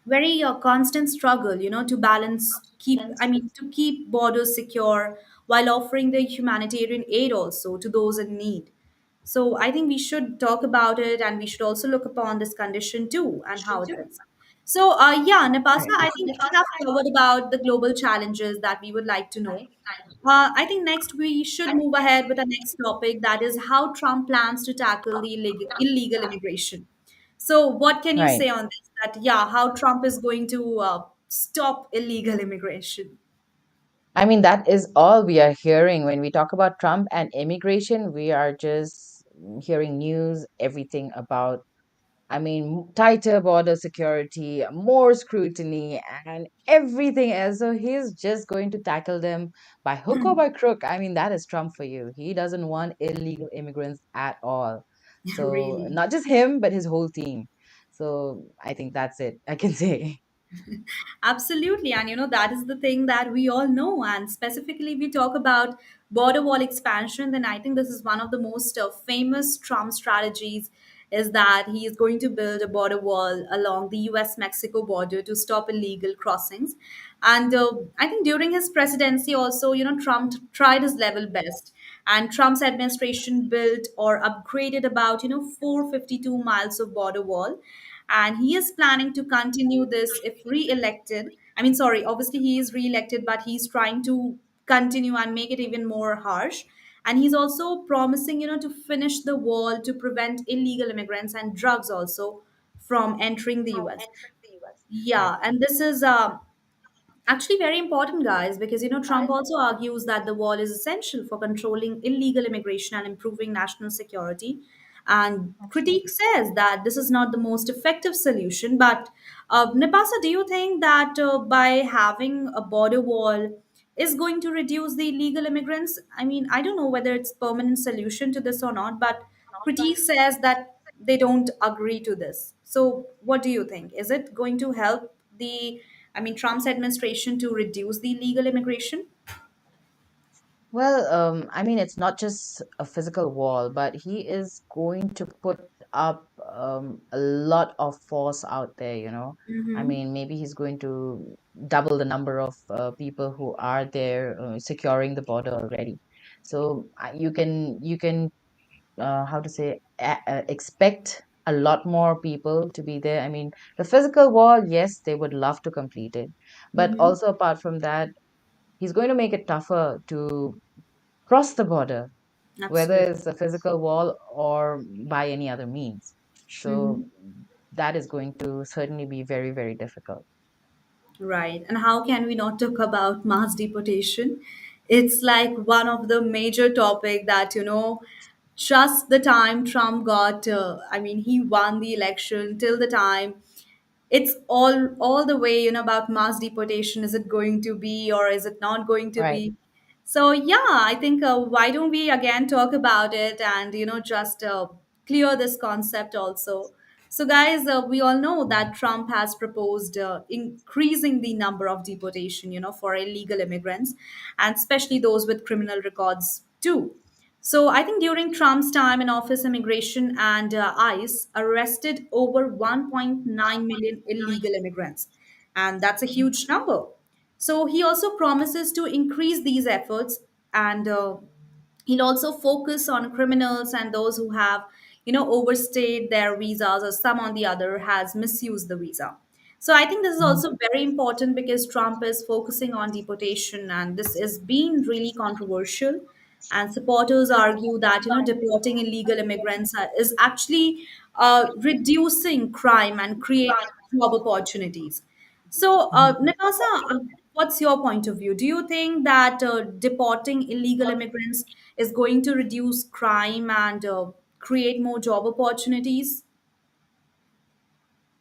very constant struggle, to balance keep I mean to keep borders secure while offering the humanitarian aid also to those in need. So I think we should talk about it, and we should also look upon this condition too and how it is. So yeah, Napasa, I think we have covered about the global challenges that we would like to know. I think next we should move ahead with the next topic, that is how Trump plans to tackle the illegal immigration. So, what can you Right. say on this? That yeah, how Trump is going to stop illegal immigration? I mean, that is all we are hearing when we talk about Trump and immigration. We are just hearing news, everything about, I mean, tighter border security, more scrutiny, and everything else. So he's just going to tackle them by hook or by crook. I mean, that is Trump for you. He doesn't want illegal immigrants at all. So Really? not just him, but his whole team. So I think that's it, I can say. Absolutely. And that is the thing that we all know. And specifically, we talk about border wall expansion, then I think this is one of the most famous Trump strategies, is that he is going to build a border wall along the US Mexico border to stop illegal crossings. And I think during his presidency, also, Trump tried his level best. And Trump's administration built or upgraded about, 452 miles of border wall, and he is planning to continue this if re-elected. I mean, sorry, obviously he is re-elected, but he's trying to continue and make it even more harsh. And he's also promising, to finish the wall to prevent illegal immigrants and drugs also from entering the US. Right. Yeah, and this is actually very important, guys, because Trump also argues that the wall is essential for controlling illegal immigration and improving national security. And critique says that this is not the most effective solution. But Nipasa, do you think that by having a border wall is going to reduce the illegal immigrants? I mean, I don't know whether it's permanent solution to this or not, but critique says that they don't agree to this. So, what do you think? Is it going to help Trump's administration to reduce the illegal immigration? Well, I mean, it's not just a physical wall, but he is going to put up a lot of force out there, you know. I Mm-hmm. mean, maybe he's going to double the number of people who are there securing the border already. So you can how to say expect a lot more people to be there. I mean, the physical wall, yes, they would love to complete it, but Mm-hmm. also apart from that, he's going to make it tougher to cross the border, whether Absolutely. it's a physical wall or by any other means. Mm-hmm. So that is going to certainly be very, very difficult. Right. And how can we not talk about mass deportation? It's like one of the major topic that, just the time Trump got, he won the election till the time it's all the way, about mass deportation. Is it going to be or is it not going to Right. be? So yeah, I think why don't we again talk about it and just clear this concept also. So guys, we all know that Trump has proposed increasing the number of deportation, for illegal immigrants, and especially those with criminal records too. So I think during Trump's time in office, immigration and ICE arrested over 1.9 million illegal immigrants, and that's a huge number. So he also promises to increase these efforts, and he'll also focus on criminals and those who have, overstayed their visas, or some on the other has misused the visa. So I think this is Mhm. also very important because Trump is focusing on deportation, and this is being really controversial. And supporters argue that deporting illegal immigrants is actually reducing crime and create job opportunities. So, Nipasa, What's your point of view? Do you think that deporting illegal immigrants is going to reduce crime and create more job opportunities?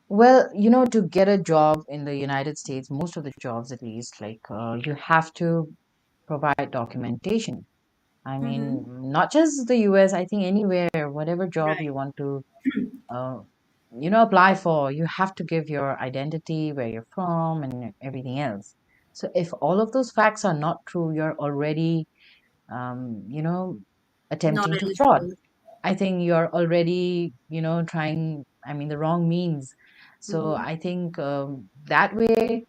Well, to get a job in the United States, most of the jobs at least, like you have to provide documentation. I Mm-hmm. mean, not just the US, I think anywhere, whatever job Right. you want to, uh, apply for, you have to give your identity, where you're from, and everything else. So if all of those facts are not true, you're already, um, you know, Not attempting to fraud. eligible. I think you're already, trying, I mean, the wrong means. So Mm-hmm. I think that way,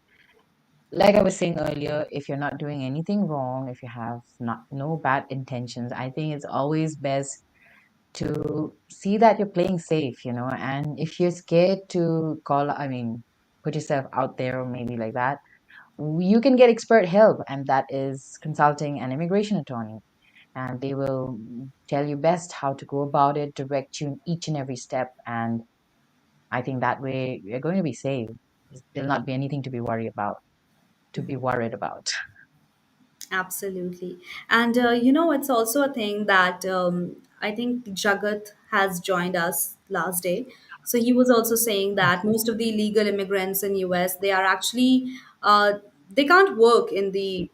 like I was saying earlier, if you're not doing anything wrong, if you have not no bad intentions, I think it's always best to see that you're playing safe, and if you're scared to I mean, put yourself out there or maybe like that, you can get expert help, and that is consulting an immigration attorney. And they will tell you best how to go about it, direct you in each and every step. And I think that way you're going to be safe. There'll not be anything to be worried about. Absolutely. And, it's also a thing that I think Jagat has joined us last day. So he was also saying that most of the illegal immigrants in US, they are actually, they can't work in the,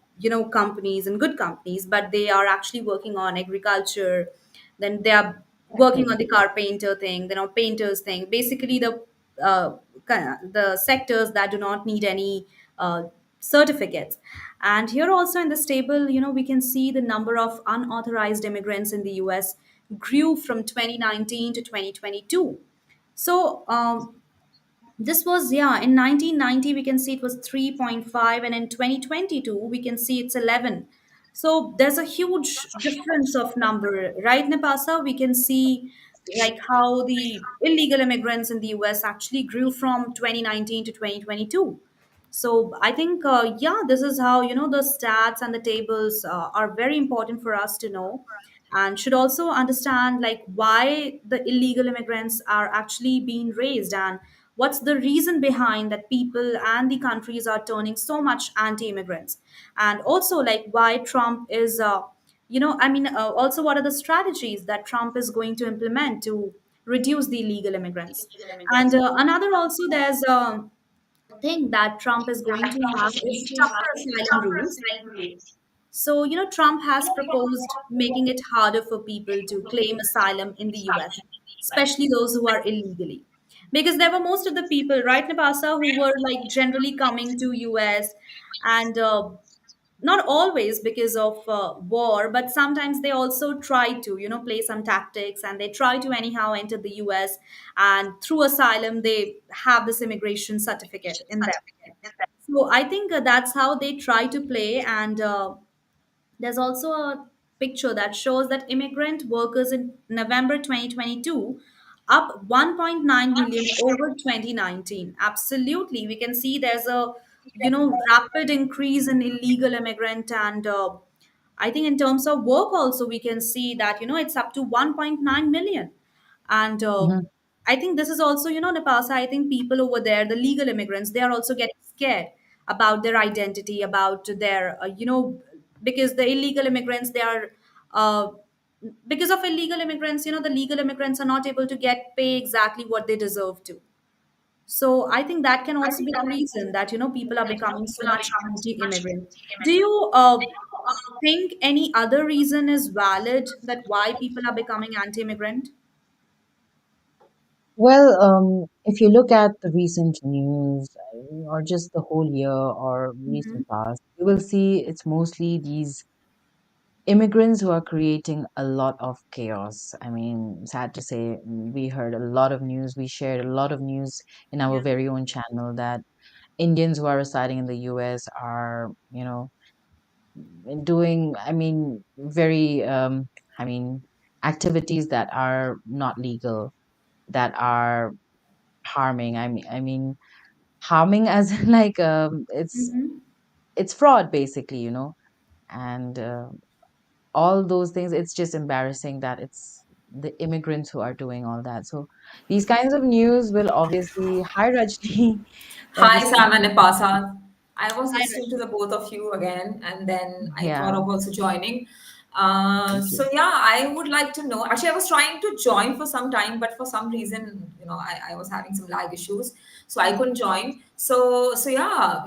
companies and good companies, but they are actually working on agriculture. Then they are working on the carpenter thing, painters thing. Basically, uh, the sectors that do not need any certificates. And here also in this table, we can see the number of unauthorized immigrants in the US grew from 2019 to 2022. So this was, yeah, in 1990 we can see it was 3.5, and in 2022 we can see it's 11. So there's a huge difference of number, right, Napasa? We can see like how the illegal immigrants in the US actually grew from 2019 to 2022. So I think, yeah, this is how, the stats and the tables are very important for us to know, and should also understand like why the illegal immigrants are actually being raised, and what's the reason behind that people and the countries are turning so much anti-immigrants, and also like why Trump is, also what are the strategies that Trump is going to implement to reduce the illegal immigrants. And another also, there's thing that Trump is going to have is tougher asylum rules. So, Trump has proposed making it harder for people to claim asylum in the US, especially those who are illegally. Because there were most of the people, right, Nabasa, who were like generally coming to US, and not always because of war, but sometimes they also try to, play some tactics, and they try to anyhow enter the US, and through asylum, they have this immigration certificate in them. So I think that's how they try to play. And there's also a picture that shows that immigrant workers in November 2022 up 1.9 million over 2019. Absolutely. We can see there's a, rapid increase in illegal immigrant, and I think in terms of work also we can see that, it's up to 1.9 million. And Mhm. I think this is also, Nepal, I think people over there, the legal immigrants, they are also getting scared about their identity, about their, because the illegal immigrants, they are, uh, because of illegal immigrants, the legal immigrants are not able to get pay exactly what they deserve to. So I think that can also be the reason that, people are becoming so much anti-immigrant. Do you think any other reason is valid that why people are becoming anti-immigrant? Well, if you look at the recent news, or just the whole year or Mm-hmm. recent past, you will see it's mostly these immigrants who are creating a lot of chaos. I mean, sad to say, we heard a lot of news, we shared a lot of news in our Yeah. very own channel that Indians who are residing in the US are, doing, I mean, very, I mean, activities that are not legal, that are harming. I mean, harming as in like, Mm-hmm. it's fraud basically, and all those things. It's just embarrassing that it's the immigrants who are doing all that. So these kinds of news will obviously hierarchy that we Hi, see. Sam and Ipasa. I was Hi, listening to Rashmi. the both of you again, and then I thought Yeah, of also joining. thank So you. yeah, I would like to know. Actually, I was trying to join for some time, but for some reason, I was having some lag issues, so I couldn't join. So yeah,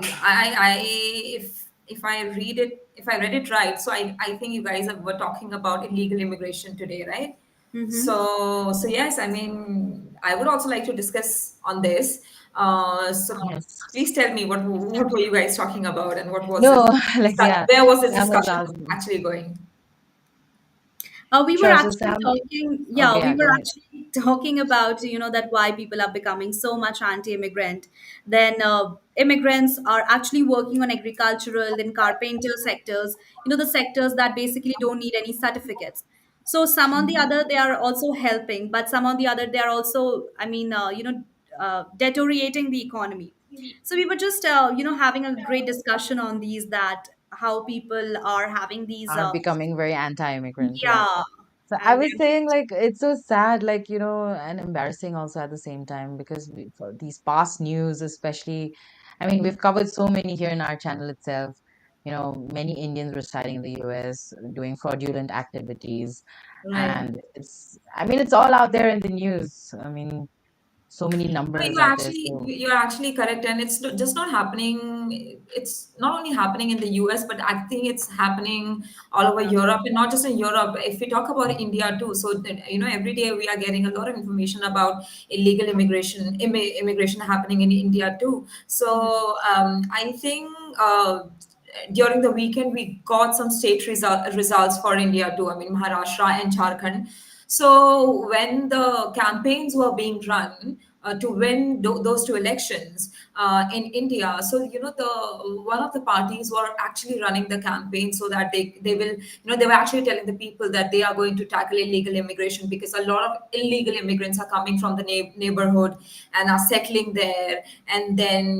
if I read it, if I read it right, so I think you guys were talking about illegal immigration today, right? Mm-hmm. So yes, I mean, I would also like to discuss on this. So Yes. please tell me what were you guys talking about, and what was No, this? like yeah, Where was this Sam was discussion asking. actually going? We were Sure. So actually Sam, talking, yeah, okay, we yeah, were go ahead. actually talking about, that why people are becoming so much anti-immigrant. Then immigrants are actually working on agricultural and carpenter sectors, the sectors that basically don't need any certificates. So some on the other, they are also helping, but some on the other, they are also, deteriorating the economy. So we were just, having a great discussion on these, that how people are having these, Are becoming very anti-immigrant. Yeah. yeah, So I and was saying, like, it's so sad, like, and embarrassing also at the same time because for these past news, especially, I mean, we've covered so many here in our channel itself. Many Indians residing in the US doing fraudulent activities. Right. And I mean, it's all out there in the news. I mean, so many No, numbers you're out there. actually So, you're actually correct, and it's just not happening. It's not only happening in the US, but I think it's happening all over Europe, and not just in Europe. If we talk about India too, so every day we are getting a lot of information about illegal immigration happening in India too. So I think. During the weekend, we got some state results for India too. I mean, Maharashtra and Jharkhand. So when the campaigns were being run to win those two elections in India, so the one of the parties were actually running the campaign so that they will they were actually telling the people that they are going to tackle illegal immigration because a lot of illegal immigrants are coming from the neighborhood and are settling there, and then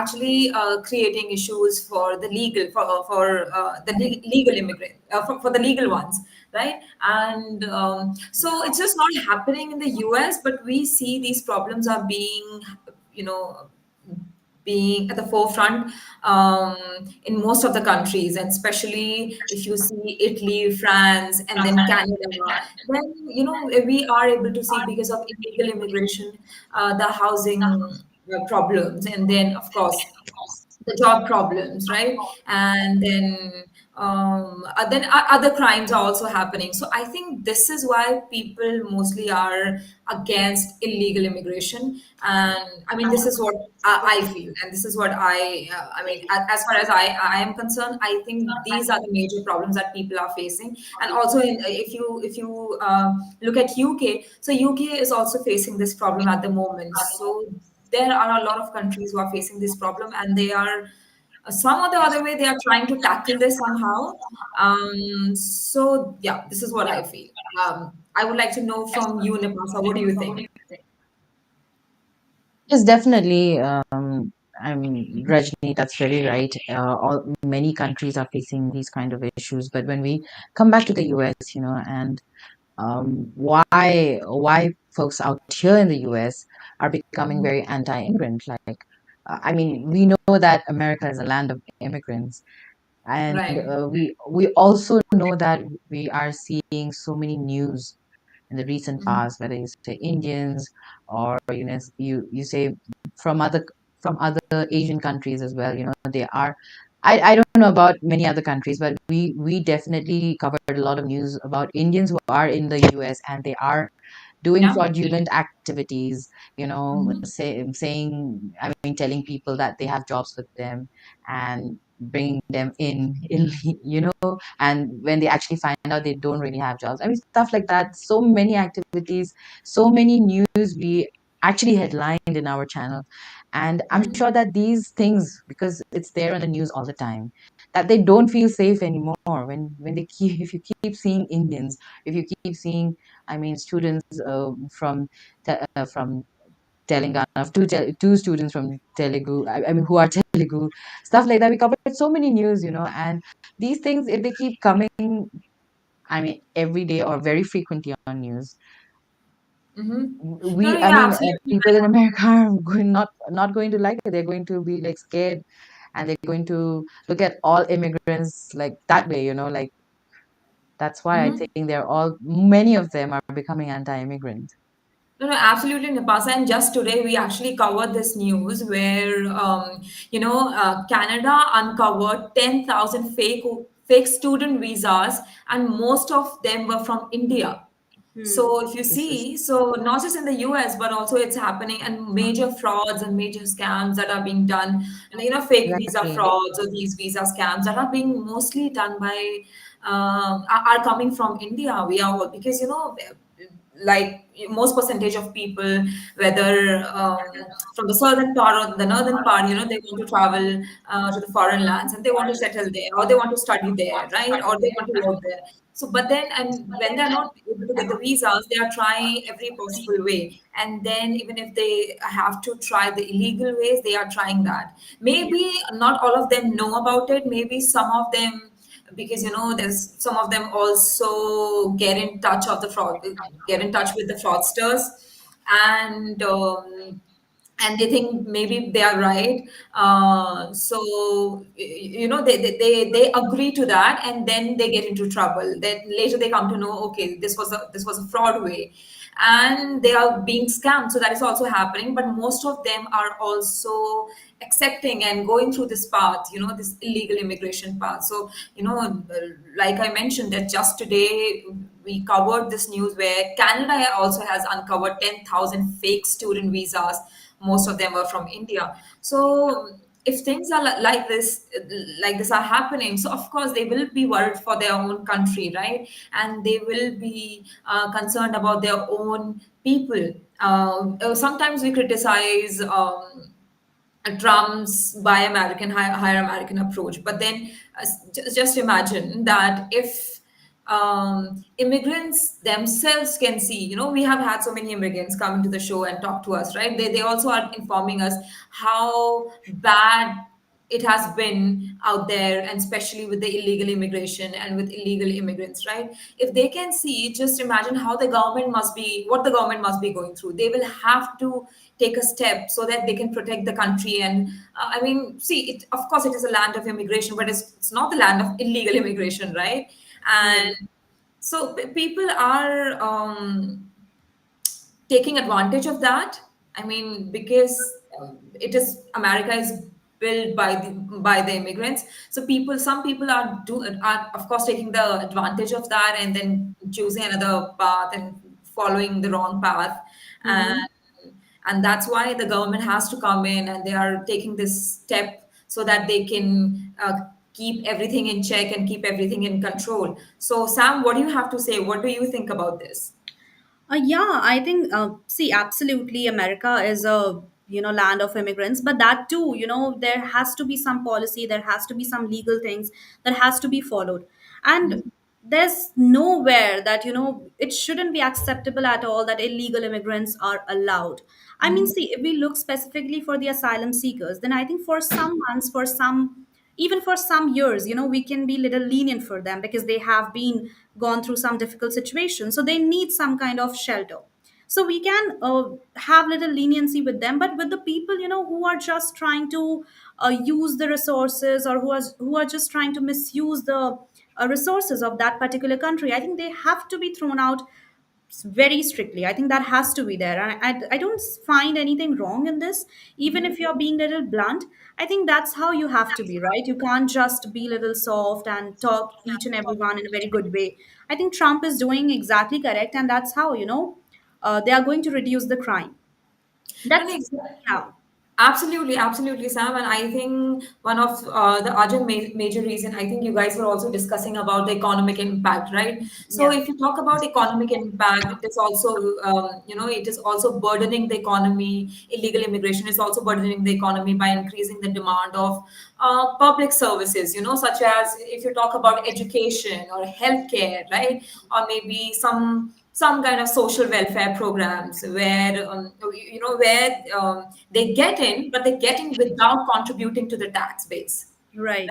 actually creating issues for the legal for the legal immigrant for the legal ones, right? And so it's just not happening in the US, but we see these problems are you know being at the forefront in most of the countries, and especially if you see Italy, France, and then Canada, then we are able to see, because of illegal immigration, the housing problems, and then of course the job problems, right? And then other crimes are also happening. So I think this is why people mostly are against illegal immigration. And I mean, this is what I feel, and this is what I mean, as far as I am concerned, I think these are the major problems that people are facing. And also, if you look at UK, so UK is also facing this problem at the moment. So there are a lot of countries who are facing this problem, and they are some or the other way they are trying to tackle this somehow. So yeah, this is what I feel. I would like to know from you, Nipasa, what do you think? yes, definitely. I mean, Rajni, that's very right. Many countries are facing these kind of issues, but when we come back to the US, and why folks out here in the US are becoming Mhm. very anti-immigrant. Like, I mean, we know that America is a land of immigrants, and Right. we also know that we are seeing so many news in the recent Mhm. past, whether you say Indians or you say from other from other Asian countries as well. They are. I don't know about many other countries, but we definitely covered a lot of news about Indians who are in the US and they are doing Yeah. fraudulent activities, Mhm. saying, I mean, telling people that they have jobs with them and bringing them in, and when they actually find out they don't really have jobs. I mean, stuff like that. So many activities, so many news we actually headlined in our channel. And I'm Mhm. sure that these things, because it's there on the news all the time, that they don't feel safe anymore when they keep if you keep seeing Indians, if you keep seeing, I mean, students from Telangana, two students from Telugu, I mean, who are Telugu, stuff like that. We covered so many news, and these things, if they keep coming, I mean, every day or very frequently on news, Mm-hmm. No, no, We, I you're mean, absolutely people in America are going not going to like it. They're going to be like scared, and they're going to look at all immigrants like that way, like that's why I right. think many of them are becoming anti-immigrant. No, no, absolutely, Nipasa. And just today, we actually covered this news where, Canada uncovered 10,000 fake student visas, and most of them were from India. Hmm. So if you This is see, so not just in the US, but also it's happening, and major frauds and major scams that are being done, and fake visa exactly. frauds or these visa scams that are being mostly done by are coming from India. We are all because like most percentage of people, whether from the southern part or the northern part, they want to travel to the foreign lands and they want to settle there or they want to study there, right? Or they want to work there. So, but then, and when they're not able to get the visas, they are trying every possible way. And then, even if they have to try the illegal ways, they are trying that. Maybe not all of them know about it. Maybe some of them, because there's some of them also get in touch with the fraudsters, and they think maybe they are right. So they agree to that, and then they get into trouble. Then later they come to know, okay, this was a fraud way, and they are being scammed. So that is also happening. But most of them are also accepting and going through this path, this illegal immigration path. So like I mentioned, that just today we covered this news where Canada also has uncovered 10,000 fake student visas. Most of them were from India. So if things are like this are happening, so of course they will be worried for their own country, right? And they will be concerned about their own people. Sometimes we criticize Trump's buy American, hire American approach. But then just imagine that if immigrants themselves can see, we have had so many immigrants come into the show and talk to us, right? They also are informing us how bad it has been out there, and especially with the illegal immigration and with illegal immigrants, right? If they can see, just imagine how what the government must be going through. They will have to take a step so that they can protect the country. And I mean, see, of course it is a land of immigration, but it's not the land of illegal immigration, right? Hmm. And so people are taking advantage of that. I mean, because it is America is built by the immigrants. So some people are of course taking the advantage of that and then choosing another path and following the wrong path. and Hmm. and that's why the government has to come in, and they are taking this step so that they can keep everything in check and keep everything in control. So Sam, what do you have to say? What do you think about this? Yeah, I think, see, absolutely, America is a land of immigrants, but that too, there has to be some policy, there has to be some legal things that has to be followed, and there's nowhere that it shouldn't be acceptable at all that illegal immigrants are allowed. I mean, see, if we look specifically for the asylum seekers, then I think for some months, for some even for some years, we can be little lenient for them because they have been gone through some difficult situations, so they need some kind of shelter. So we can have little leniency with them, but with the people who are just trying to use the resources, or who are just trying to misuse the resources of that particular country, I think they have to be thrown out very strictly. I think that has to be there, and I don't find anything wrong in this. Even if you're being a little blunt, I think that's how you have to be, right? You can't just be a little soft and talk each and everyone in a very good way. I think Trump is doing exactly correct, and that's how they are going to reduce the crime. No, no, That's yeah. absolutely, absolutely, Sam. And I think one of the other major reason, I think you guys were also discussing about the economic impact, right? So Yeah. if you talk about economic impact, it is also, it is also burdening the economy. Illegal immigration is also burdening the economy by increasing the demand of public services, such as if you talk about education or healthcare, right? Or maybe some kind of social welfare programs where they get in, but they get in without contributing to the tax base. Right.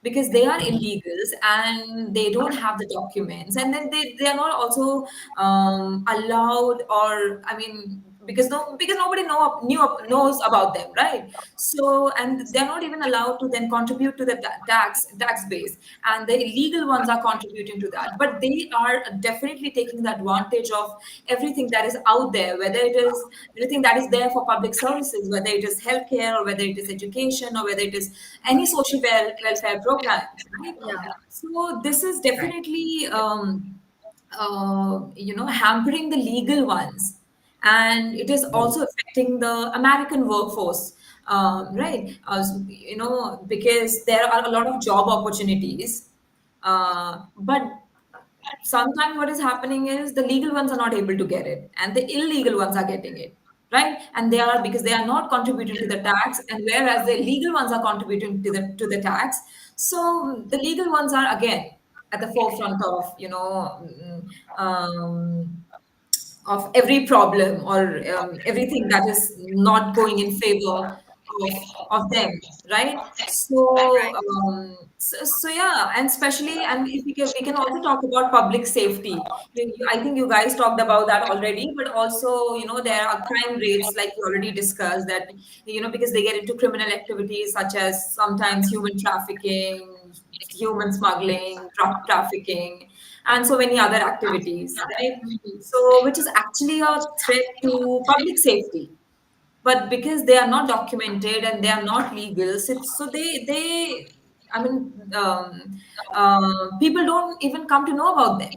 because they are illegals and they don't have the documents, and then they are not also allowed, or I mean, because nobody knows about them, right? So, and they're not even allowed to then contribute to the tax base, and the illegal ones are contributing to that, but they are definitely taking the advantage of everything that is out there, whether it is everything that is there for public services, whether it is healthcare, or whether it is education, or whether it is any social welfare programs, right? Yeah. So this is Right. definitely hampering the legal ones, and it is also affecting the American workforce, right? Because there are a lot of job opportunities, but sometimes what is happening is the legal ones are not able to get it and the illegal ones are getting it, right? And they are, because they are not contributing to the tax, and whereas the legal ones are contributing to the tax, so the legal ones are again at the forefront of of every problem, or everything that is not going in favor of them, right? So yeah, and especially, and if we can also talk about public safety. I think you guys talked about that already, but also, there are crime rates, like we already discussed, that, because they get into criminal activities such as sometimes human trafficking, human smuggling, drug trafficking, and so many other activities, right? So, which is actually a threat to public safety. But because they are not documented and they are not legal, so I mean, people don't even come to know about them,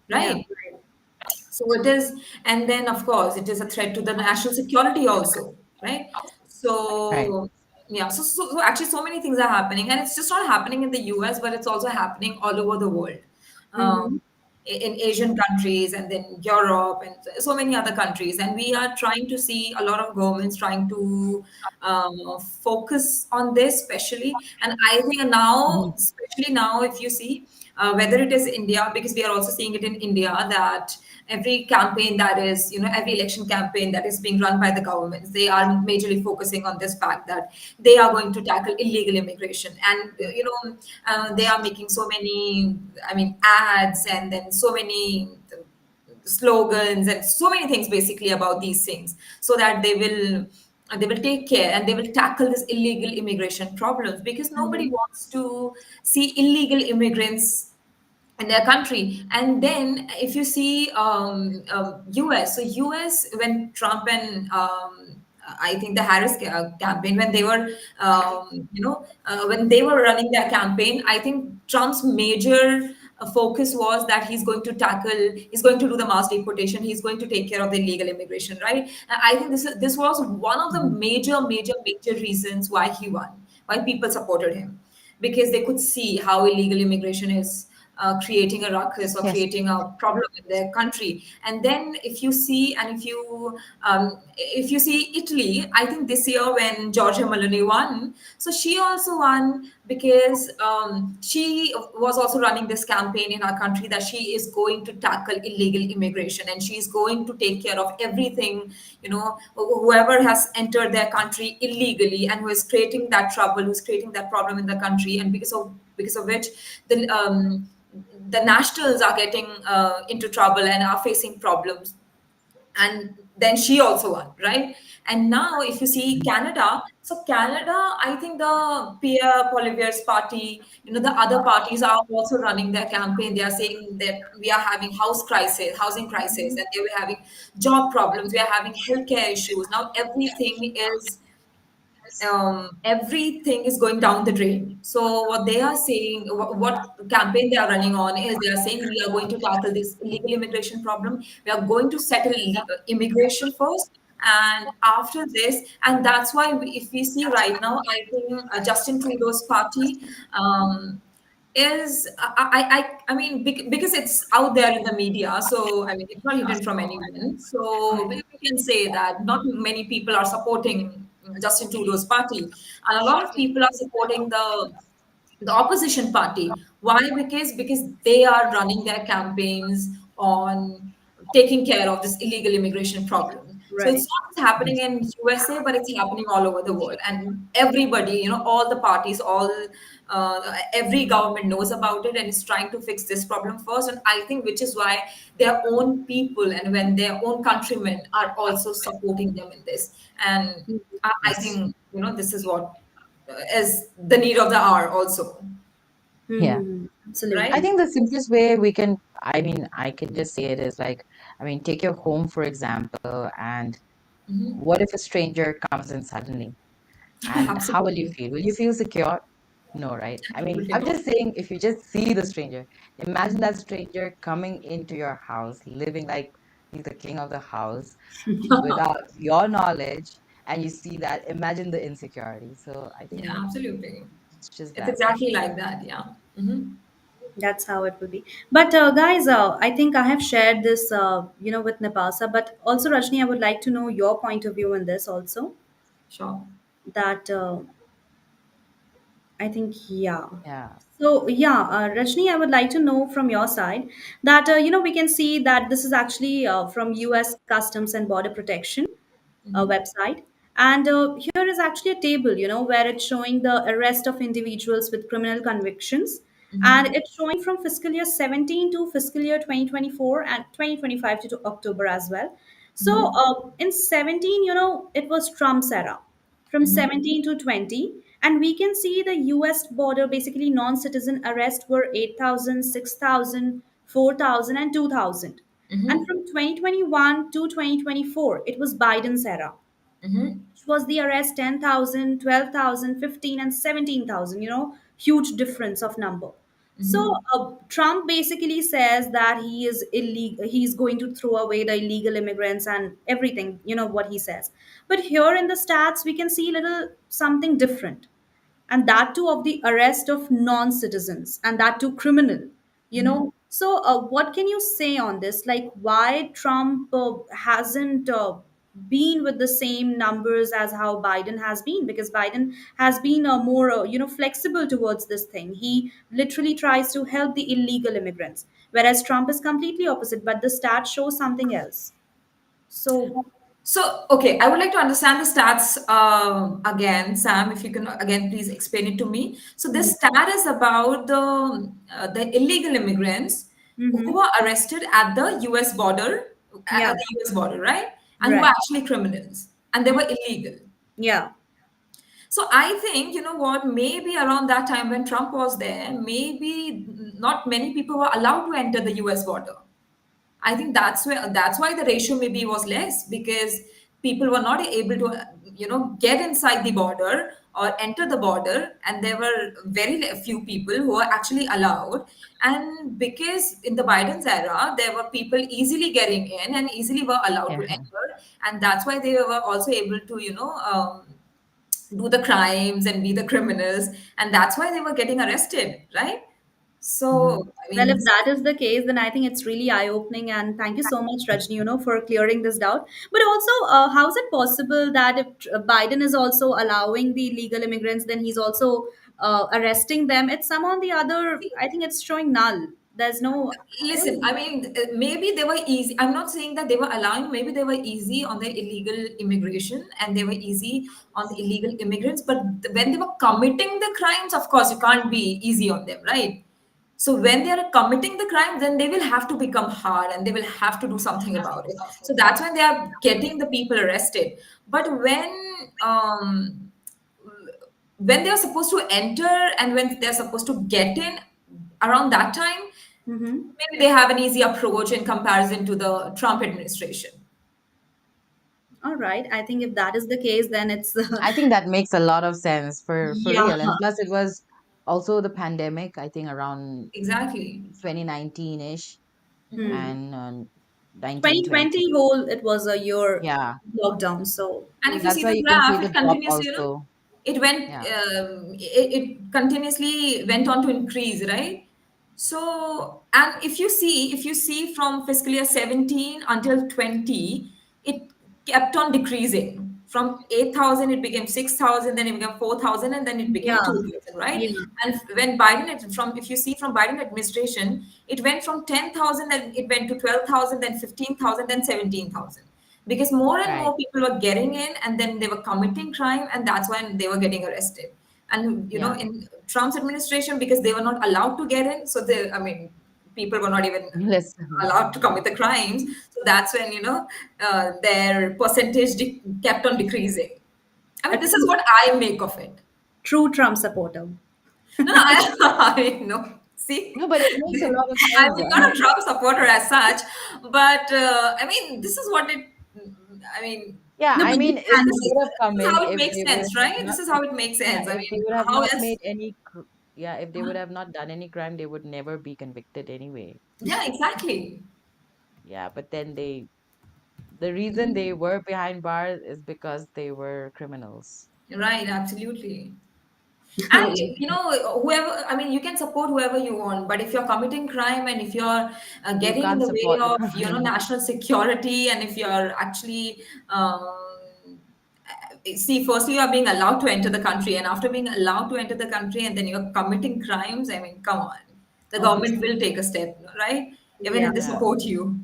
Yeah. right? So it is, and then of course it is a threat to the national security also, right? Right. So yeah, so actually so many things are happening, and it's just not happening in the US, but it's also happening all over the world. Mm-hmm. Um, in Asian countries, and then Europe, and so many other countries. And we are trying to see a lot of governments trying to focus on this, especially. And I think now, Mhm. especially now, if you see, whether it is India, because we are also seeing it in India, that every campaign that is, every election campaign that is being run by the governments, they are majorly focusing on this fact that they are going to tackle illegal immigration. And, they are making so many, I mean, ads, and then so many slogans and so many things basically about these things, so that they will take care and they will tackle this illegal immigration problems, because nobody Mm-hmm. wants to see illegal immigrants in their country. And then if you see US, so US, when Trump and I think the Harris campaign, when they were when they were running their campaign, I think Trump's major focus was that he's going to do the mass deportation, he's going to take care of the illegal immigration, right? And I think this was one of the Mhm. major reasons why he won, why people supported him, because they could see how illegal immigration is creating a ruckus or Yes. creating a problem in their country. And then if you see, and if you see Italy, I think this year when Giorgia Meloni won, so she also won because she was also running this campaign in our country that she is going to tackle illegal immigration, and she is going to take care of everything, whoever has entered their country illegally and who is creating that trouble, who's creating that problem in the country, and because of which the the nationals are getting into trouble and are facing problems. And then she also won, right? And now if you see Canada, so Canada, I think the Pierre Poilievre's party, the other parties are also running their campaign. They are saying that we are having housing crisis, and they were having job problems, we are having healthcare issues. Now everything is going down the drain. So what they are saying, what campaign they are running on, is they are saying we are going to tackle this illegal immigration problem. We are going to settle immigration first, and after this, and that's why if we see right now, I think Justin Trudeau's party. Is I mean, because it's out there in the media, so I mean it's not hidden from anyone. So we can say that not many people are supporting Justin Trudeau's party, and a lot of people are supporting the opposition party. Why? Because they are running their campaigns on taking care of this illegal immigration problem. So Right. it's not just happening in USA, but it's happening all over the world. And everybody, all the parties, all every government knows about it and is trying to fix this problem first. And I think which is why their own people and when their own countrymen are also supporting them in this. And I Yes. think this is what is the need of the hour also, Yeah. Mm-hmm. I right? Absolutely. think the simplest way we can, I mean, I can just say it is like, I mean, take your home, for example, and what if a stranger comes in suddenly? And how will you Absolutely. feel? Will you feel secure? No, right? I mean, Absolutely I'm not. just saying, if you just see the stranger, imagine that stranger coming into your house, living like he's the king of the house without your knowledge, and you see that, imagine the insecurity. So I Yeah, think absolutely. it's just It's that. exactly like that. Yeah. That's how it would be. But guys, I think I have shared this, with Nepalsa. But also, Rajni, I would like to know your point of view in this also. Sure. That I think, yeah. Yeah. So, yeah, Rajni, I would like to know from your side that, we can see that this is actually from US Customs and Border Protection website. And here is actually a table, where it's showing the arrest of individuals with criminal convictions. And it's showing from fiscal year 17 to fiscal year 2024 and 2025 to October as well. So in 17, it was Trump's era from 17 to 20. And we can see the US border, basically non citizen arrests were 8,000, 6,000, 4,000, and 2,000. And from 2021 to 2024, it was Biden's era, which was the arrest 10,000, 12,000, 15, and 17,000, huge difference of number. So Trump basically says that he is illegal, he's going to throw away the illegal immigrants and everything, what he says. But here in the stats, we can see little something different, and that too of the arrest of non-citizens, and that too criminal, so what can you say on this, like why Trump hasn't been with the same numbers as how Biden has been? Because Biden has been more flexible towards this thing. He literally tries to help the illegal immigrants, whereas Trump is completely opposite, but the stats show something else. So So, okay, I would like to understand the stats again, Sam. If you can again please explain it to me. So, mhm, this stat is about the illegal immigrants who mhm. were arrested at the U.S. border, Yeah, at the U.S. border, right? And who were right, actually criminals, and they were illegal. yeah. So I think, you know what, maybe around that time when Trump was there, maybe not many people were allowed to enter the US border. I think that's why the ratio maybe was less because people were not able to get inside the border or enter the border, and there were very few people who were actually allowed. And because in the Biden's era there were people easily getting in and easily were allowed to Yeah. enter, and that's why they were also able to do the crimes and be the criminals, and that's why they were getting arrested, right? Mhm. So I Well, mean, if that is the case, then I think it's really eye-opening, and thank you so much, Rajni, for clearing this doubt. But also, how is it possible that if Biden is also allowing the illegal immigrants, then he's also arresting them? It's some on the other. I think it's showing null. There's no. I listen, don't. I mean, maybe they were easy. I'm not saying that they were allowing, maybe they were easy on the illegal immigration and they were easy on the illegal immigrants. But when they were committing the crimes, of course, you can't be easy on them, right? So when they are committing the crime, then they will have to become hard and they will have to do something about it. So that's when they are getting the people arrested. But when they are supposed to enter and when they're supposed to get in around that time, Mm-hmm. maybe they have an easy approach in comparison to the Trump administration. All right. I think if that is the case, then it's I think that makes a lot of sense for yeah. real. And plus, it was also the pandemic, I think around Exactly. 2019-ish Hmm. and 1920. 2020 whole it was a year Yeah. lockdown. So And if you That's see why the you can see graph, the it drop continuously, also. it went, Yeah. it continuously went on to increase, right? So, and if you see from fiscal year 17 until 20, it kept on decreasing. From 8,000, it became 6,000, then it became 4,000, and then it became yeah, 2,000, right? yeah. And when if you see from Biden administration, it went from 10,000, then it went to 12,000, then 15,000, then 17,000. Because more and Right. more people were getting in and then they were committing crime, and that's when they were getting arrested. And Yeah. in Trump's administration, because they were not allowed to get in, so they, I mean, people were not even Listen. allowed to commit the crimes. So that's when their percentage kept on decreasing. I A mean, this is true, what I make of it. true Trump supporter. No, no, I know. See, No, but it makes a lot of I'm sense. not a Trump supporter as such, but I mean, this is what it. I mean, Yeah, No, I but mean, this if can they this be. is would have this come is in, how it if makes they would sense, have right? not, This is how it makes yeah, sense. I if they mean, would have how not else? made any, yeah, if they would have not done any crime, they would never be convicted anyway. Yeah, exactly. Yeah, but then the reason they were behind bars is because they were criminals. Right, absolutely. And whoever, I mean, you can support whoever you want, but if you're committing crime and if you're You getting in can't the way support the of, crime. national security, and if you're actually, see, firstly, you're being allowed to enter the country, and after being allowed to enter the country, and then you're committing crimes, I mean, come on. The government Obviously. will take a step, right? Even Yeah. if they Yeah. support you.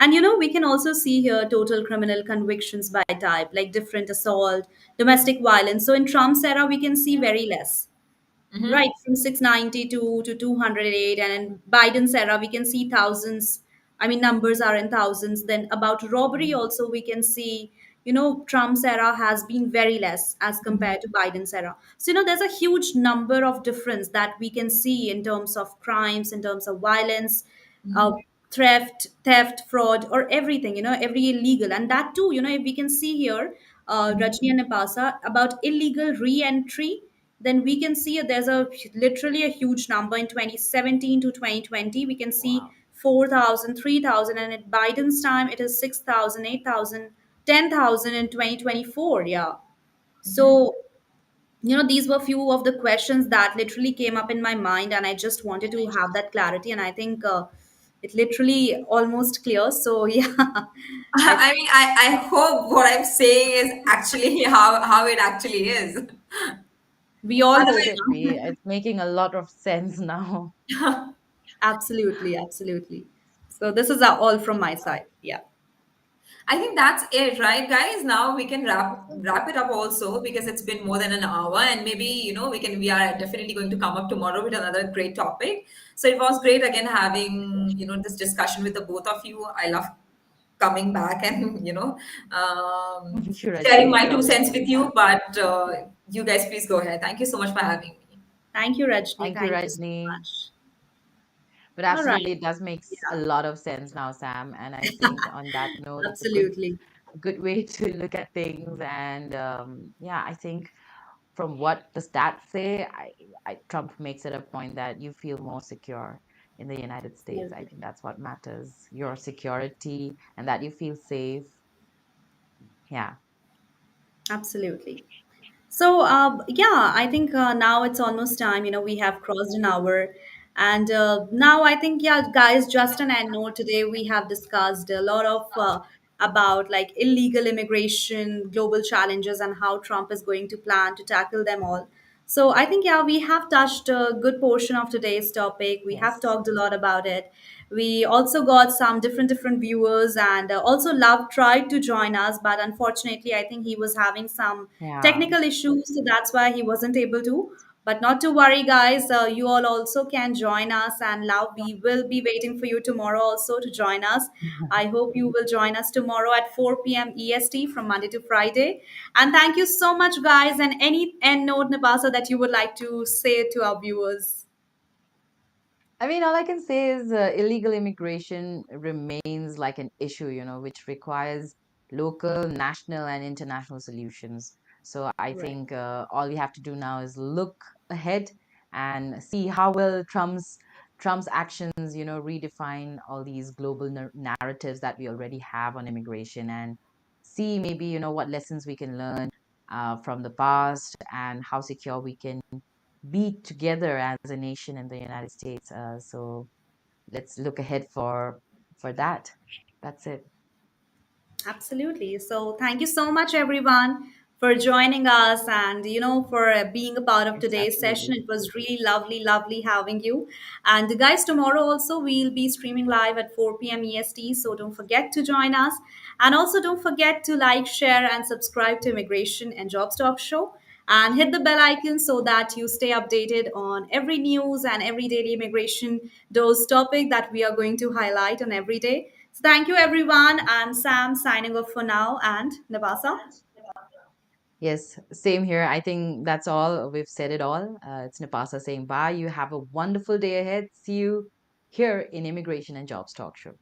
And we can also see here total criminal convictions by type, like different assault, domestic violence. So in Trump's era, we can see very less. Right, Hmm. from 692 to 208, and in Biden's era, we can see thousands. I mean, numbers are in thousands. Then about robbery, Mhm. also we can see, Trump's era has been very less as compared to Biden's era. So, there's a huge number of difference that we can see in terms of crimes, in terms of violence, uh, theft, fraud, or everything, every illegal. And that too, if we can see here, Rajni and Napasa, about illegal re-entry, then we can see there's literally a huge number in 2017 to 2020. We can see Wow. 4,000, 3,000, and at Biden's time it is 6,000, 8,000, 10,000 in 2024. Yeah. So, these were few of the questions that literally came up in my mind, and I just wanted to have that clarity. And I think it literally almost clear. So, yeah, I, I mean, I hope what I'm saying is actually how it actually is. we all It hope. should be. It's making a lot of sense now. Absolutely, absolutely. So, this is all from my side. Yeah. I think that's it, right, guys? Now we can wrap it up also, because it's been more than an hour, and maybe we are definitely going to come up tomorrow with another great topic. So it was great again having this discussion with the both of you. I love coming back and Thank you, sharing Rajni. my two Thank cents with you. you. But you guys, please go ahead. Thank you so much for having me. Thank you, Rajni. Thank you, Thank you so Rajni. much. But All right. absolutely, it does make a Yeah, lot of sense now, Sam. And I think on that note, it's a absolutely. good way to look at things. And yeah, I think from what the stats say, Trump makes it a point that you feel more secure in the United States. I Absolutely. think that's what matters, your security and that you feel safe. Yeah. Absolutely. So, yeah, I think now it's almost time. We have crossed an hour. And now I think, yeah, guys, just an end note. Today we have discussed a lot of about like illegal immigration, global challenges, and how Trump is going to plan to tackle them all. So I think, yeah, we have touched a good portion of today's topic. We have Yes. talked a lot about it. We also got some different viewers, and also Love tried to join us, but unfortunately, I think he was having some Yeah. technical issues, so that's why he wasn't able to. But not to worry, guys. You all also can join us, and Love, we will be waiting for you tomorrow also to join us. I hope you will join us tomorrow at 4 p.m. EST from Monday to Friday. And thank you so much, guys. And any end note, Nabasa, that you would like to say to our viewers? I mean, all I can say is illegal immigration remains like an issue, which requires local, national, and international solutions. So I Right. think all we have to do now is look ahead and see how will Trump's actions, redefine all these global narratives that we already have on immigration, and see maybe what lessons we can learn from the past and how secure we can be together as a nation in the United States. So let's look ahead for that. That's it. Absolutely. So, thank you so much, everyone, for joining us and, for being a part of Yes, today's session. absolutely. It was really lovely, lovely having you. And, guys, tomorrow also we'll be streaming live at 4 p.m. EST. So, don't forget to join us. And also, don't forget to like, share, and subscribe to Immigration and Jobs Talk Show. and hit the bell icon so that you stay updated on every news and every daily immigration those topic that we are going to highlight on every day. So thank you everyone, and Sam signing off for now, and Nabasa. Yes, same here. I think that's all. We've said it all. It's Napasa saying bye. You have a wonderful day ahead. See you here in Immigration and Jobs Talk Show.